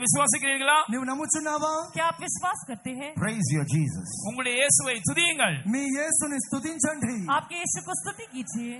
நீங்கள் விசுவாசிக்கிறீர்களா? నీవు నమ్ముచున్నావా? क्या आप विश्वास करते हैं? Praise your Jesus. உங்களுடைய இயேசுவை துதியுங்கள். మీ యేసుని స్తుతించండి. आपके यीशु को स्तुति कीजिए.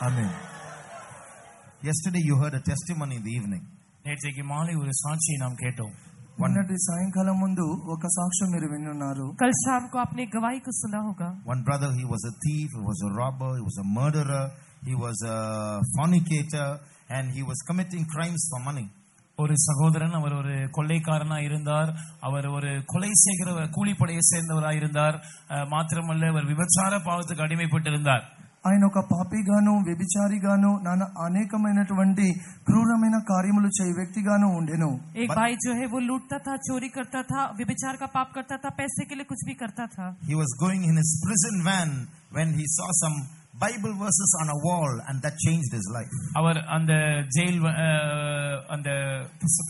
Amen. Yesterday you heard a testimony in the evening. நேற்றைக்கு மாலை ஒரு சாட்சியை நாம் கேட்டோம். మొన్నటి సాయంకాలం ముందు ఒక సాక్ష్యం మీరు వినున్నారు. कल शाम को आपने गवाही को सुना होगा. One brother, he was a thief, he was a robber, he was a murderer. he was a fornicator, and he was committing crimes for money. ஒரு சகோதரன், அவர் ஒரு கொள்ளைக்காரனா இருந்தார். அவர் ஒரு கொலை செய்கிற கூலிப்படையை சேர்ந்தவராக இருந்தார். மாத்திரமல்ல, அவர் விபச்சார பாவத்துக்கு அடிமைப்பட்டிருந்தார். ఆయన ఒక పాపిగాను వ్యభిచారిగాను నానా అనేకమైనటువంటి క్రూరమైన కార్యములు చేయ వ్యక్తిగాను ఉండెను. एक भाई जो है वो लूटता था, चोरी करता था, व्यभिचार का पाप करता था, पैसे के लिए कुछ भी करता था. He was going in his prison van when he saw some Bible verses on a wall, and that changed his life. அவர் அந்த ஜெயில் அந்த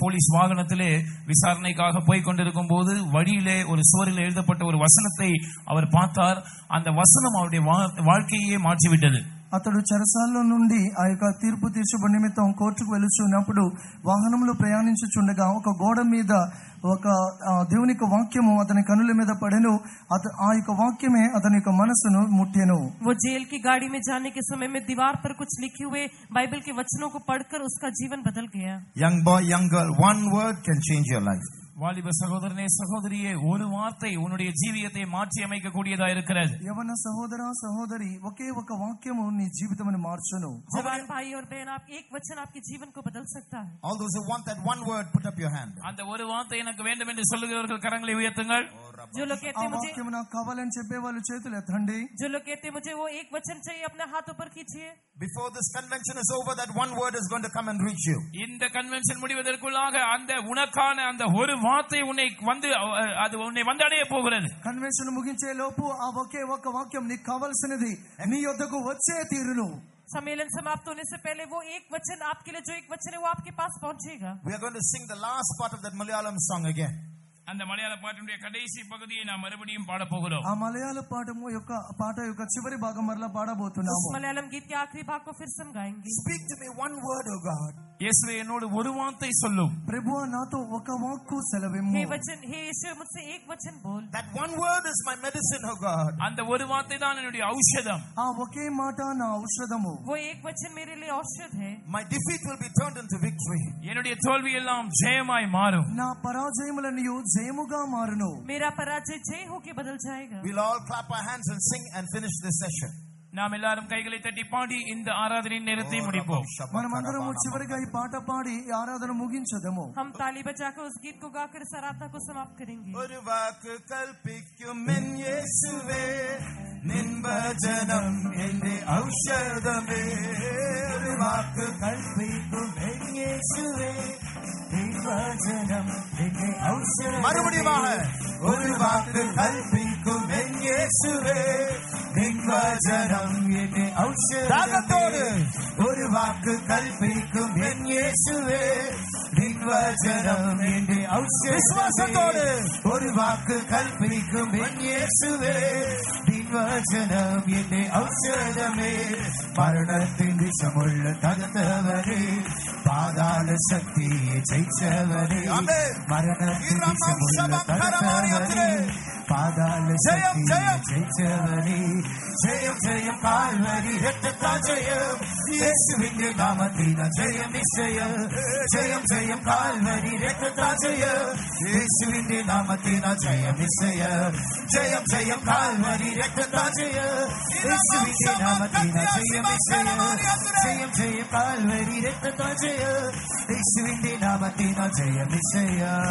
போலீஸ் வாகனத்திலே விசாரணைக்காக போய் கொண்டிருக்கும் போது வழியிலே ஒரு சுவரில் எழுதப்பட்ட ஒரு வசனத்தை அவர் பார்த்தார். அந்த வசனம் அவருடைய வாழ்க்கையே மாற்றிவிட்டது. అతడు చెరసాల్లో నుండి ఆ యొక్క తీర్పు తీర్చబడి నిమిత్తం కోర్టుకు వెలుచున్నప్పుడు వాహనంలో ప్రయాణించుచుండగా ఒక గోడ మీద ఒక దేవుని యొక్క వాక్యము అతని కనుల మీద పడెను. ఆ యొక్క వాక్యమే అతని యొక్క మనసును ముట్టెను. वो जेल की गाड़ी में जाने के समय में दीवार पर कुछ लिखे हुए बाइबल के वचनों को पढ़कर उसका जीवन बदल गया. Young boy, young girl, one word can change your life. வாலிப சகோதரனே, சகோதரியே, ஒரு வார்த்தை உன்னுடைய ஜீவியத்தை மாற்றி அமைக்க கூடியதா இருக்கிறது. యవన సహోదర సహోదరి, ఒకే ఒక వాక్యము నీ జీవితమును మార్చును. जवान भाई और बहन, आप एक वचन आपके जीवन को बदल सकता है. All those who want that one word, put up your hand. அந்த ஒரு வார்த்தை எனக்கு வேண்டும் என்று சொல்லுகிறவர்கள் கரங்களை உயர்த்துங்கள். जो लोग कहते हैं मुझे వాక్యము నాకు కావాలని చెప్పే వాళ్ళు చేతులు ఎత్తండి. जो लोग कहते हैं मुझे वो एक वचन चाहिए, अपने हाथ ऊपर कीजिए. Before this convention is over, that one word is going to come and reach you. இந்த கன்வென்ஷன் முடிவதற்குள்ளாக அந்த உனக்கான அந்த ஒரு வார்த்தை உன்னை வந்து அது உன்னை வந்தடைய போகிறது. కన్వెన్షన్ ముగించే లోపు ఆ ఒకే ఒక వాక్యం నీకు కావాల్సినది నీ యొద్దకు వచ్చే తీరును. सम्मेलन समाप्त होने से पहले वो एक वचन आपके लिए, जो एक वचन है वो आपके पास पहुंचेगा. We are going to sing the last part of that Malayalam song again. அந்த மலையாள பாட்டினுடைய கடைசி பகுதியை நாம் மறுபடியும் பாட போகிறோம். ఆ మలయాళ పాట యొక్క చివరి భాగం మరలా పాడబోతున్నాము. मलयालम गीत के आखिरी भाग को फिर से हम गाएंगे. Speak to me one word, oh God. இயேசுவே, என்னோடு ஒரு வார்த்தை சொல்லும். ప్రభువా, నాతో ఒక వాక్కు సెలవిమ్ము. हे यीशु, मुझसे एक वचन बोल. That one word is my medicine, oh God. அந்த ஒரு வார்த்தை தான் என்னுடைய ஔஷதம். ఆ ఒకే మాట నా ఔషధము. वो एक वचन मेरे लिए औषध है. My defeat will be turned into victory. என்னுடைய தோல்வி எல்லாம் ஜெயமாய் மாறும். నా పరాజయములన్నీ జయముగా మారును. मेरा पराजय जय होके बदल जाएगा. We'll all clap our hands and sing and finish this session. நாம் எல்லாரும் கைகளை தட்டி பாடி இந்த ஆராதனையின் நேரத்தை முடிப்போம். మనమందరము చివరిగా ఈ పాట పాడి ఈ ఆరాధన ముగించదము. हम ताली बजाकर उस गीत को गाकर इस आराधना को समाप्त करेंगे. ഒരു വാക്ക് കൽപ്പിക്കുമെൻ യേശുവേ, നിൻ വചനം എന്റെ ഔഷധമേ. ഒരു വാക്ക് കൽപ്പിക്കുമെൻ യേശുവേ, നിൻ വചനം എന്റെ ഔഷധമേ. മറുപടിയുமாக ഒരു വാക്ക് കൽപ്പിക്കുമെൻ യേശുവേ, നിൻ വചനം എന്റെ ഔഷധമേ. ഒരു വാക്ക് കൽപ്പിക്കുമെൻ യേശുവേ, നിൻ വചനം എന്റെ ഔഷധമേ. വിശ്വാസത്തോടെ ഒരു വാക്ക് കൽപ്പിക്കുമെൻ യേശുവേ, നിൻ വചനം എന്റെ ഔഷധമേ. മരണത്തിൻ വിഷമുള്ള തകർത്തവരെ, പാതാള ശക്തിയെ ജയിച്ചവരെ. മരണത്തിൻ വിഷമുള്ള തകർത്തവരെ, പാതാള ശക്തിയെ ജയിച്ചവരെ. ജയം ജയം കാൽവരി രക്തത്താ ജയം, യേശുവിന്റെ നാമത്തിന ജയം നിശ്ചയം. ജയം ജയം കാൽവരി രക്തത്താ ജയം, യേശുവിന്റെ നാമത്തിന ജയം നിശ്ചയം. ജയം ജയം കാൽവരി രക്തത്താ ജയം, യേശുവിന്റെ നാമത്തിന ജയം നിശ്ചയം. ജയം ജയം കാൽവരി രക്തത്താ ജയം, യേശുവിന്റെ നാമത്തിന ജയം നിശ്ചയം.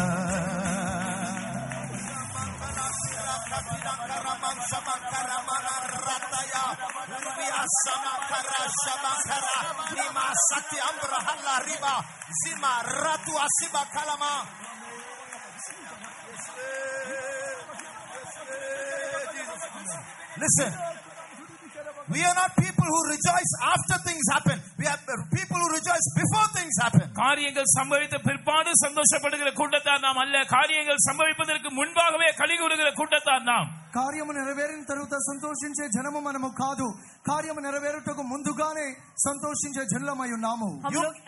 Listen, we are not people who rejoice after things happen. We are people who rejoice before things happen. காரியங்கள் சம்பவித்த பிற்பாடு சந்தோஷப்படுகிற கூட்டத்தார் நாம் அல்ல. காரியங்கள் சம்பவிப்பதற்கு முன்பாகவே களி கூறுகிற கூட்டத்தார் நாம். కార్యము నెరవేరిన తరువాత సంతోషించే జనము మనము కాదు. కార్యము నెరవేరుటకు ముందుగానే సంతోషించే జనులమై ఉన్నాము.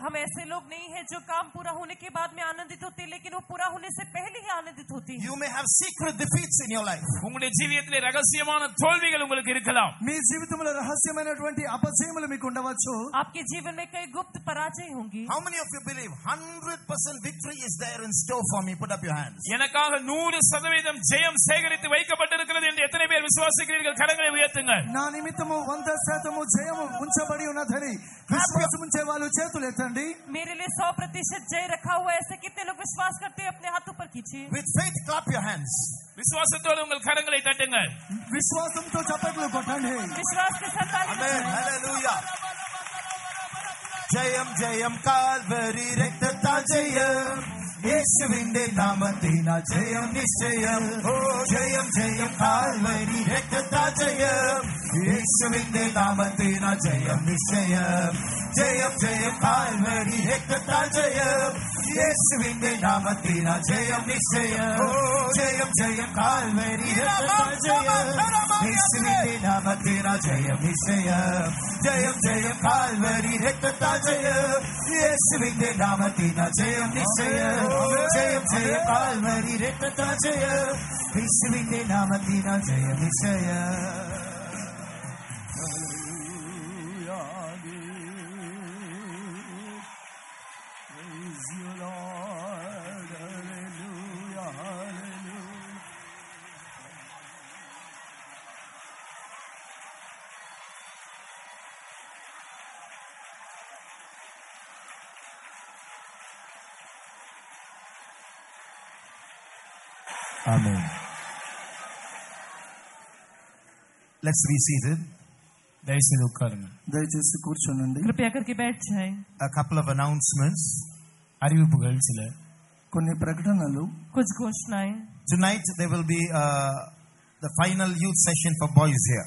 हम ऐसे लोग नहीं है जो काम पूरा होने के बाद में आनंदित होते, लेकिन वो पूरा होने से पहले ही आनंदित होते हैं. You may have secret defeats in your life. உங்களுடைய ஜீவியத்திலே ரகசியமான தோல்விகள் உங்களுக்கு இருக்கலாம். మీ జీవితంలో రహస్యమైనటువంటి అపజయములు మీకు ఉండవచ్చు. आपके जीवन में कई गुप्त पराजय होंगी. How many of you believe 100% victory is there in store for me? Put up your hands. எனக்காக 100% ஜெயம் சேகரித்து வைக்கப்பட்டிருக்கிறது என்று எத்தனை பேர் விசுவாசிக்கிறீர்கள்? கரங்களை உயர்த்துங்கள். నా నిమిత్తము 100% జయము ఉంచబడి ఉన్నదని విశ్వాసం ఉంచే వాళ్ళు చేతులు ఎత్తండి. मेरे लिए 100% जय रखा हुआ है, ऐसे कितने लोग विश्वास करते हैं? अपने हाथों पर कीजिए. With faith, clap your hands. விசுவாசத்தோடு உங்கள் கரங்களை தட்டுங்கள். విశ్వాసంతో చప్పట్లు కొట్టండి. विश्वास के साथ ताली Amen. बजाएं. Hallelujah. ജയം ജയം കാൽവരി രക്തത്താ ജയം യേശുവിന്റെ നാമത്തിന ജയം നിശ്ചയം ഓ ജയം ജയം കാൽവരി രക്തത്താ ജയം യേശുവിന്റെ നാമത്തിന ജയം നിശ്ചയം ജയം ജയം കാൽവരി രക്തത്താ ജയം യേശുവിന്റെ നാമത്തിന ജയം നിശ്ചയം ഓ ജയം ജയം കാൽവരി രക്തത്താ ജയം യേശുവിന്റെ നാമത്തിന ജയം നിശ്ചയം ജയം ജയം കാൽവരി രക്തത്താ ജയം യേശുവിന്റെ നാമത്തിന ജയം നിശ്ചയം ജയം ജയം കാൽവരി രക്തത്താ ജയം യേശുവിന്റെ നാമത്തിന ജയം നിശ്ചയം. Amen. Let's be seated. దయచేసి ఉక్కారుங்கள். దయచేసి కూర్చోనండి. कृपया करके बैठ जाएं. A couple of announcements. அறிவிப்புகள் சில. కొన్ని ప్రకటనలు. कुछ घोषणाएं. Tonight there will be the final youth session for boys here.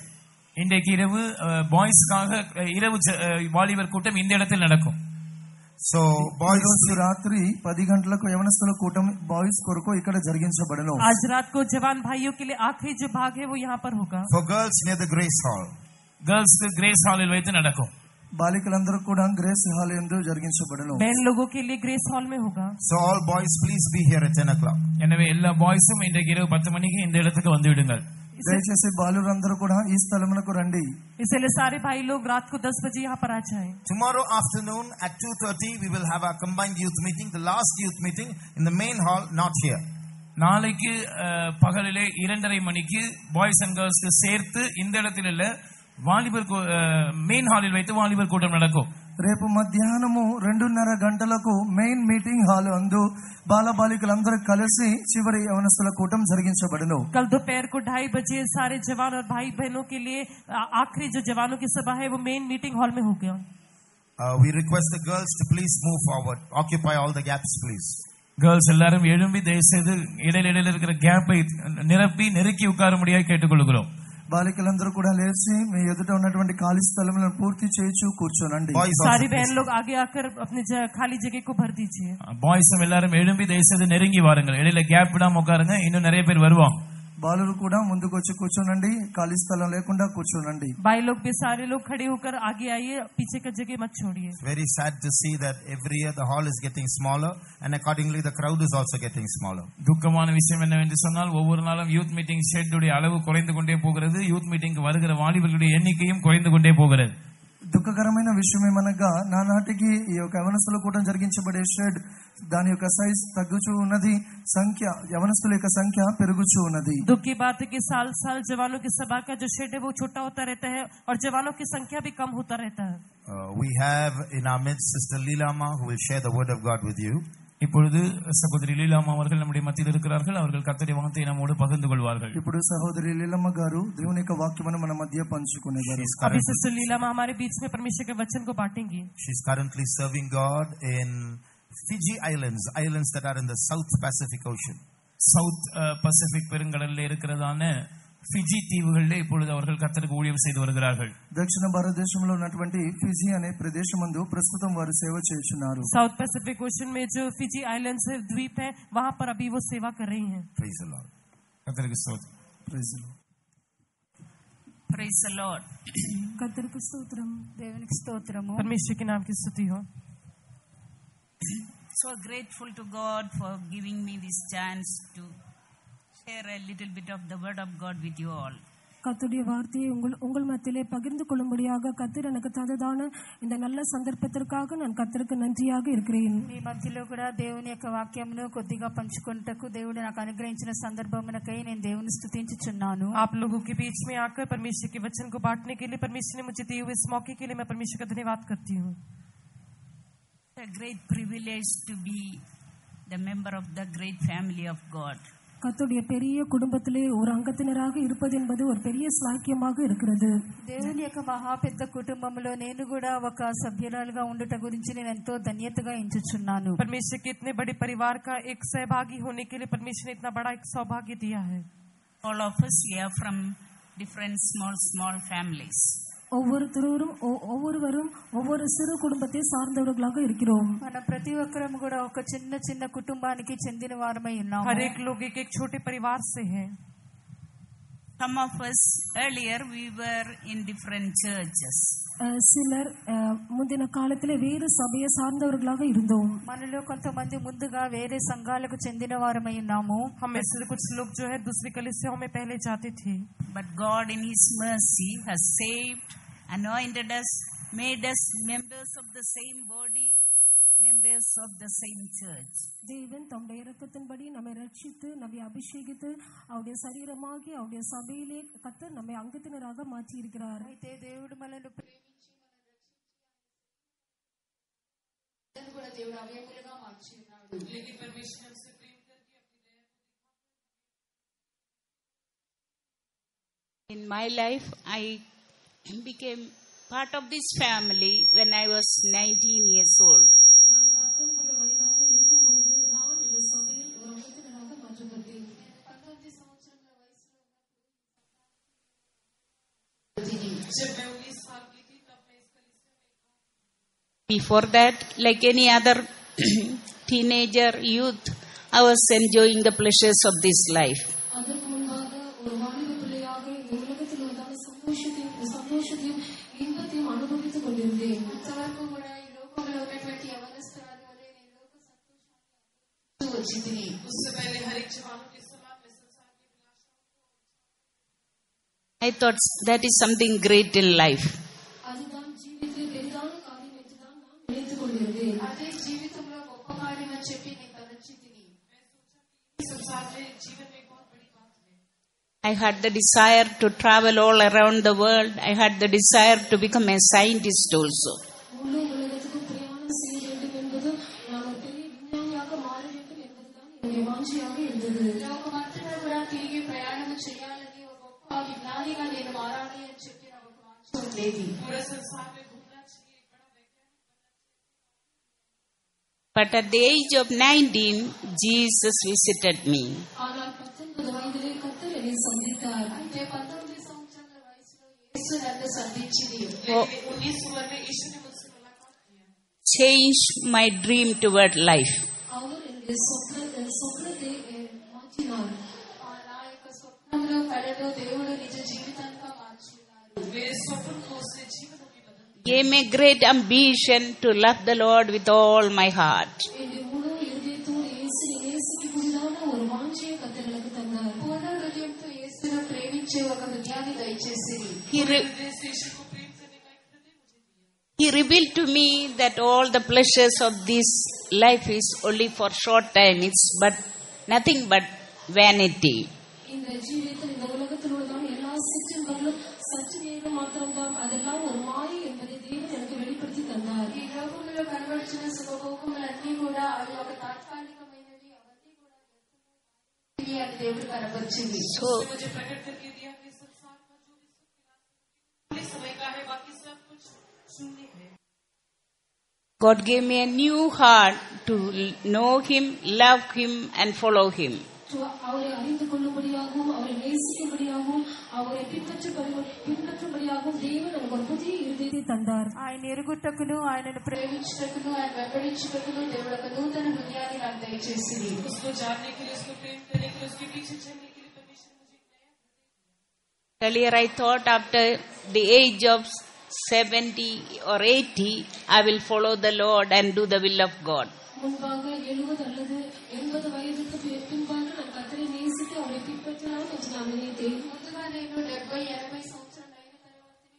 இன்றைக்கு இரவு பாய்ஸ்க்காக இரவு வாலிபர் கூட்டம் இந்த இடத்தில் நடக்கும். So boys, రోజు రాత్రి 10 గంటలకు యవనస్తుల కూటమి బాయ్స్ కొరకు ఇక్కడ జరిగించబడను. आज रात को जवान भाइयों के लिए आखिरी जो भाग है वो यहाँ पर होगा. for girls near the Grace Hall. Girls grace ஹாலில் வைத்து நடக்கும். బాలికలందరూ కూడా గ్రేస్ హాల్ యందు జరిగించబడను. बहन लोगों के लिए ग्रेस हॉल में होगा. So all boys please be here at 10 o'clock. எனவே எல்லா பாய்ஸும் இன்றைக்கு இரவு 10 மணிக்கு இந்த இடத்துக்கு வந்து விடுங்கள். దయచేసి బాలురందరూ కూడా ఈ స్థలమునకు రండి. इसलिए सारे भाई लोग रात को 10 बजे यहाँ पर आ जाएं. Tomorrow afternoon at 2:30 we will have our combined youth meeting, the last youth meeting in the main hall, not here. நாளைக்கு பகலிலே 2:30 மணிக்கு பாய்ஸ் அண்ட் கேர்ள்ஸ்க்கு சேர்த்து இந்த இடத்தில் இல்ல வாலிபர் மெயின் ஹாலில் வைத்து வாலிபர் கூட்டம் நடக்கும். రేపు మధ్యాహ్నము 2:30 గంటలకు మెయిన్ మీటింగ్ హాల్ అందు బాలబాలికలందరూ కలిసి చివరి యవనస్తుల కూటం జరిగించబడును. कल दोपहर को 2:30 बजे सारे जवान और भाई बहनों के लिए आखिरी जो जवानों की सभा है वो मेन मीटिंग हॉल में होगा. We request the girls to please move forward, occupy all the gaps please. Girls எல்லாரும் எழும்பி தயவுசெய்து இடையில இருக்கிற கேப்பை நிரப்பி நெருக்கி உட்காரும்படியாக கேட்டுக்கொள்கிறோம். బాలికలందరూ కూడా లేచి మీ ఎదుట ఉన్నటువంటి ఖాళీ స్థలములను పూర్తి చేయొచ్చు కూర్చోనండి. सारी बहन लोग आगे आकर अपनी खाली जगह को भर दीजिए. பாய்ஸும் எல்லாரும் எழும்பி தயவுசெய்து நெருங்கி வாருங்கள். இடையில கேப் விடாம உட்காருங்க. இன்னும் நிறைய பேர் வருவாங்க. బాలురు కూడా ముందుకు వచ్చి కూర్చోనండి. ఖాళీ స్థలం లేకుండా కూర్చోనండి. भाई लोग भी सारे लोग खड़े होकर आगे आइए, पीछे का जगह मत छोड़िए. It's very sad to see that every year the hall is getting smaller and accordingly the crowd is also getting smaller. துக்கமான விஷயம் என்னவென்று சொன்னால் ஒவ்வொரு நாளும் யூத் மீட்டிங் ஷெட்டுடைய அளவு குறைந்து கொண்டே போகிறது. யூத் மீட்டிங்க்கு வருகிற வாலிபர்களுடைய எண்ணிக்கையும் குறைந்து கொண்டே போகிறது. దుఃఖకరమైన విషయం ఏమనగా నానాటికి ఈ యొక్క యవనస్తుల కూటం జరిగించబడే షెడ్ దాని యొక్క సైజ్ తగ్గుచూ ఉన్నది, సంఖ్య యవనస్తుల యొక్క సంఖ్య పెరుగుచూ ఉన్నది. दुख की बात है कि साल साल जवानों की सभा का जो शेड है वो छोटा होता रहता है और जवानों की संख्या भी कम होता रहता है. We have in our midst Sister Leelama who will share the word of God with you. இப்பொழுது சகோதரி லீலாமா அவர்கள் நம்முடைய மத்தியில் இருக்கிறார்கள். அவர்கள் கர்த்தருடைய வார்த்தையை நம்மோடு பகிர்ந்து கொள்வார்கள். ఇప్పుడు సహోదరి లీలమ్మ గారు దేవుని యొక్క వాక్యమును మన మధ్య పంచుకునేవారు. अभी सिस्टर लीलामा हमारे बीच में परमेश्वर के वचन को बांटेंगी. She is currently serving God in Fiji Islands, islands that are in the South Pacific Ocean. South Pacific பெருங்கடலில் இருக்கிறதான ఫిజీ దీవుల్లో இப்பொழுது அவர்கள் கர்த்தருக்கு ஊழியம் செய்து வருகிறார்கள். దక్షిణ భారతదేశంలో ఉన్నటువంటి ఫిజీ అనే ప్రదేశమందు ప్రస్తుతం వారు సేవ చేస్తున్నారు. साउथ पैसिफिक ओशन में जो फिजी आइलैंड्स है, द्वीप है, वहां पर अभी वो सेवा कर रही हैं. Praise the Lord. கர்த்தருக்கு ஸ்தோத்திரம். Praise the Lord. Praise the Lord. కర్తருக்கு స్తోత్రం, దేవునికి స్తోత్రము. परमेश्वर के नाम की स्तुति हो. So grateful to God for giving me this chance to share a little bit of the word of God with you all. கர்த்தருடைய வார்த்தையை உங்கள் மத்தியிலே பகிர்ந்து கொள்ளும்படியாக கர்த்தர் எனக்கு தந்ததான இந்த நல்ல சந்தர்ப்பத்திற்காக நான் கர்த்தருக்கு நன்றியாக இருக்கிறேன். మీ మధ్యలో కూడా దేవుని యొక్క వాక్యమును కొద్దిగా పంచుకొనుటకు దేవుడు నాకు అనుగ్రహించిన సందర్భమునకై నేను దేవుని స్తుతించుచున్నాను. आप लोगों के बीच में आकर परमेश्वर के वचन को बांटने के लिए परमेश्वर ने मुझे दिए हुए इस मौके के लिए मैं परमेश्वर का धन्यवाद करती हूँ. A great privilege to be the member of the great family of God. கர்த்தருடைய பெரிய குடும்பத்திலே ஒரு அங்கத்தினராக இருப்பது என்பது ஒரு பெரிய ஸ்லாக்கியமாக இருக்கிறது. దేవుని యొక్క మహా పెద్ద కుటుంబంలో నేను కూడా ఒక సభ్యురాలుగా ఉండుట గురించి నేను ఎంతో ధన్యతగా ఎంచుచున్నాను. परमेश्वर के इतने बड़े परिवार का एक सहभागी होने के लिए परमेश्वर ने इतना बड़ा एक सौभाग्य दिया है. All of us are from different small families. ஒவ்வொருவரும் ஒவ்வொரு சிறு குடும்பத்தை சார்ந்தவர்களாக இருக்கிறோம். మన ప్రతి ఒక్కరం కూడా ఒక చిన్న చిన్న కుటుంబానికి చెందిన వారమై ఉన్నాము. हर एक लोग एक एक छोटे परिवार से हैं. Some of us earlier we were in different churches. சிலர் முந்தின காலத்திலே வேறு சபையை சார்ந்தவர்களாக இருந்தோம். మనలో కొంతమంది ముందుగా వేరే సంఘాలకు చెందిన వారమై ఉన్నాము. हम में से कुछ लोग जो है दूसरी कलीसियाओं में पहले जाते थे. But God in His mercy has saved, anointed us, made us members of the same body, members of the same church. தேவன் தம்முடைய இரக்கத்தின்படி நம்மை ரட்சித்து நம்மை அபிஷேகித்து அவருடைய சரீரமாகி அவருடைய சபையிலே கர்த்தர் நம்மை அங்கத்தினராக மாற்றி இருக்கிறார். అయితే దేవుడు మనల్ని ప్రేమించి మనల్ని కూడా దేవుడు అవయములుగా మార్చి ఉన్నాడు. लेकिन परमेश्वर हमसे प्रेम करके अपनी दया In my life I became part of this family when I was 19 years old. Before that, like any other teenager, youth, I was enjoying the pleasures of this life. I thought that is something great in life. I had the desire to travel all around the world. I had the desire to become a scientist also. But at the age of 19, Jesus visited me. Changed my dream toward life. Gave me great ambition to love the Lord with all my heart. He revealed to me that all the pleasures of this life is only for short time. It's but nothing but vanity. So, God gave me a new heart to know Him, love Him and follow Him. ఆయన ఎరుగుటకును ఆయనను ప్రేమించుటకును ఆయన వెంబడించుటకును దేవుడు ఒక నూతన హృదయాన్ని నాకు దయచేసింది. Earlier I thought after the age of 70 or 80 I will follow the Lord and do the will of God. 70 సంవత్సరాలు అయిన తర్వాతనే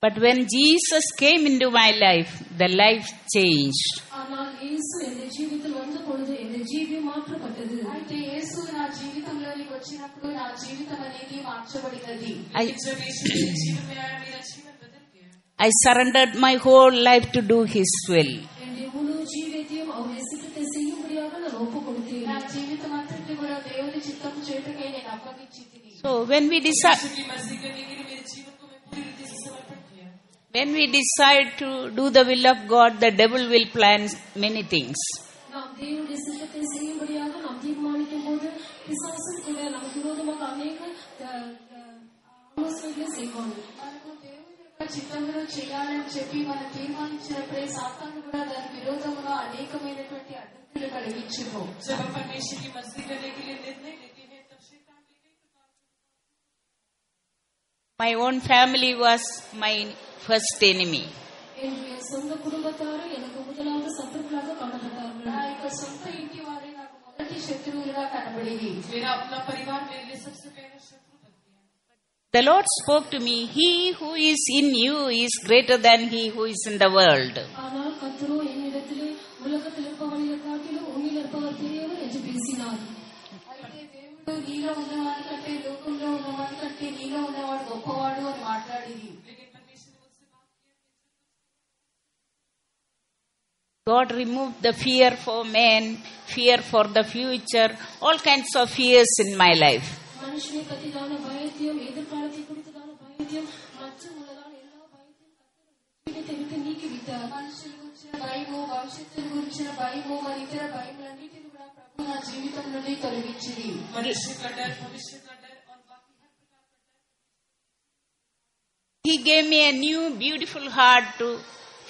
But when Jesus came into my life, the life changed. ஆனால் యేసు ఎన్న జీవితంలో వంద పొழுது ఎన్న జీవి మార్చబడ్డది. అయితే యేసు నా జీవితంలోకి వచ్చినప్పుడు నా జీవితం అనేది మార్చబడినది. I surrendered my whole life to do His will. என் முழு ஜீவிதத்தையும் அவருடைய சித்தத்தை செய்யும்படியாக நான் ஒப்புக்கொடுத்தேன். నా జీవితం అంతటి కూడా దేవుని చిత్తం చేతకై నేను అప్పగించితిని. So when we decide to do the will of God, the devil will plan many things. நாம் தேவனுடைய சித்தத்தை செய்யும்படியாக நாம் தீர்மானிக்கும்போது பிசாசு கூட நமக்கு விரோதமாக அநேக ఆలోచనలు செய்வான். మనకు దేవుని యొక్క చిత్తంలో చేయాలని చెప్పి మనం తీర్మానించినప్పుడే సాతాను కూడా దాని విరోధంగా అనేకమైనటువంటి అడ్డంకులు కలిగించును. जब हम परमेश्वर की मर्जी करने के लिए निर्णय लेते हैं तब शैतान भी कई प्रकार My own family was my first enemy. என்னுடைய சொந்த குடும்பத்தார் எனக்கு முதலாவது சத்துருக்களாக காணப்பட்டார்கள். నా యొక్క సొంత ఇంటి వారే నాకు మొదటి శత్రువులుగా కనబడింది. मेरा अपना परिवार मेरे लिए सबसे पहला शत्रु बन गया. The Lord spoke to me, He who is in you is greater than he who is in the world. ஆனால் கர்த்தரோ என்னிடத்திலே உலகத்தில் இருப்பவனை காட்டிலும் உன்னில் இருப்பவர் பெரியவர் என்று பேசினார். అయితే దేవుడు నీలో ఉన్నవాడి కంటే లోకంలో ఉన్నవాడి కంటే నీలో ఉన్నవాడు గొప్పవాడు అని మాట్లాడింది. God removed the fear for men, fear for the future, all kinds of fears in my life. மனுஷனை பற்றிதான பயத்தையும் எதிர்காலத்தை குறித்ததான பயத்தையும் மற்றும் உள்ளதான எல்லா பயத்தையும் விட்டு நீக்கிவிட்டார். మనుషుల గురించిన భయము, భవిష్యత్తు గురించిన భయము, మరి ఇతర భయములన్నిటిని కూడా ప్రభు నా జీవితం నుండి తొలగించింది. మనుష్య का डर, भविष्य का डर और बाकी हर प्रकार का डर. He gave me a new beautiful heart to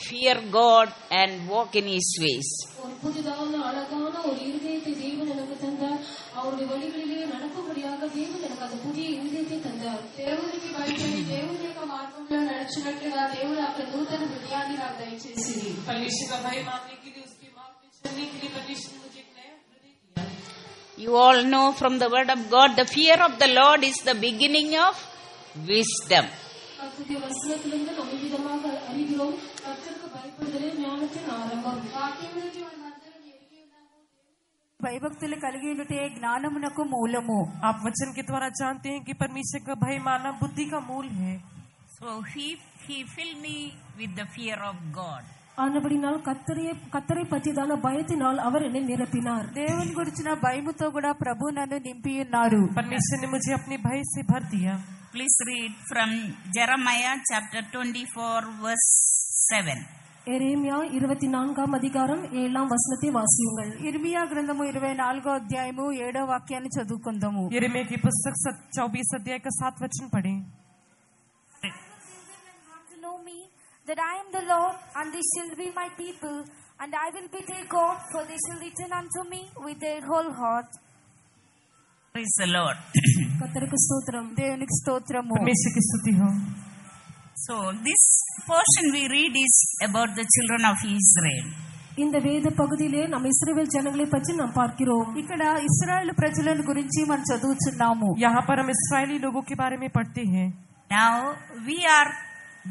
fear God and walk in His ways. ஒரு புதிதான அழகான ஒரு இருதயத்தை தேவன் எனக்கு தந்தார். அவருடைய வழிகளிலே நடக்கும்படியாக தேவன் எனக்கு அந்த புதிய இருதயத்தை தந்தார். దేవునికి భయపడి దేవుని యొక్క మార్గంలో నడుచున్నట్లుగా దేవుడు అక్కడ నూతన హృదయాన్ని నాకు దయచేసింది. परमेश्वर का भय मानने के लिए उसके मार्ग में चलने के लिए परमेश्वर ने मुझे एक नया हृदय दिया. You all know from the word of God, the fear of the Lord is the beginning of wisdom. கர்த்தருடைய வசனத்திலிருந்து நம்ம விதமாக அறிகிறோம். கர்த்தருக்கு பயப்படுதலே ஞானத்தின் ஆரம்பம். వాక్యములోకి మనమందరం ఎరిగి ఉన్నాము. భయభక్తులు కలిగి ఉంటే జ్ఞానమునకు మూలము. आप वचन के द्वारा जानते हैं कि परमेश्वर का भय मानना बुद्धि का मूल है. So he filled me with the fear of God. ஆனபடினால் கர்த்தரை பற்றிதான பயத்தினால் அவர் என்னை நிரப்பினார். దేవుని గురించిన భయముతో కూడా ప్రభు నన్ను నింపి ఉన్నారు. परमेश्वर ने मुझे अपने भय से भर दिया. Please read from Jeremiah chapter 24 verse 7. எரேமியா 24 அதிகாரம் 7 వచనத்தை వాసియుங்கள். ఇర్మియా గ్రంథము 24 అధ్యాయము 7వ వాక్యాన్ని చదువుకుందాము. यिर्मयाह की पुस्तक 24 अध्याय का 7 वचन पढ़ें. Know me that I am the Lord, and they shall be my people, and I will be their God, for they shall return unto me with their whole heart. Praise the Lord. కర్తருக்கு స్తోత్రం. దేవునికి స్తోత్రము. परमेश्वर की स्तुति हो. So this portion we read is about the children of Israel. இந்த வேத பகுதியிலே நம்ம இஸ்ரவேல் ஜனங்களை பற்றி நாம் பார்க்கிறோம். ఇక్కడ ఇశ్రాయేలు ప్రజలను గురించి మనం చదువుతున్నాము. यहाँ पर हम इस्राएली लोगों के बारे में पढ़ते हैं. Now we are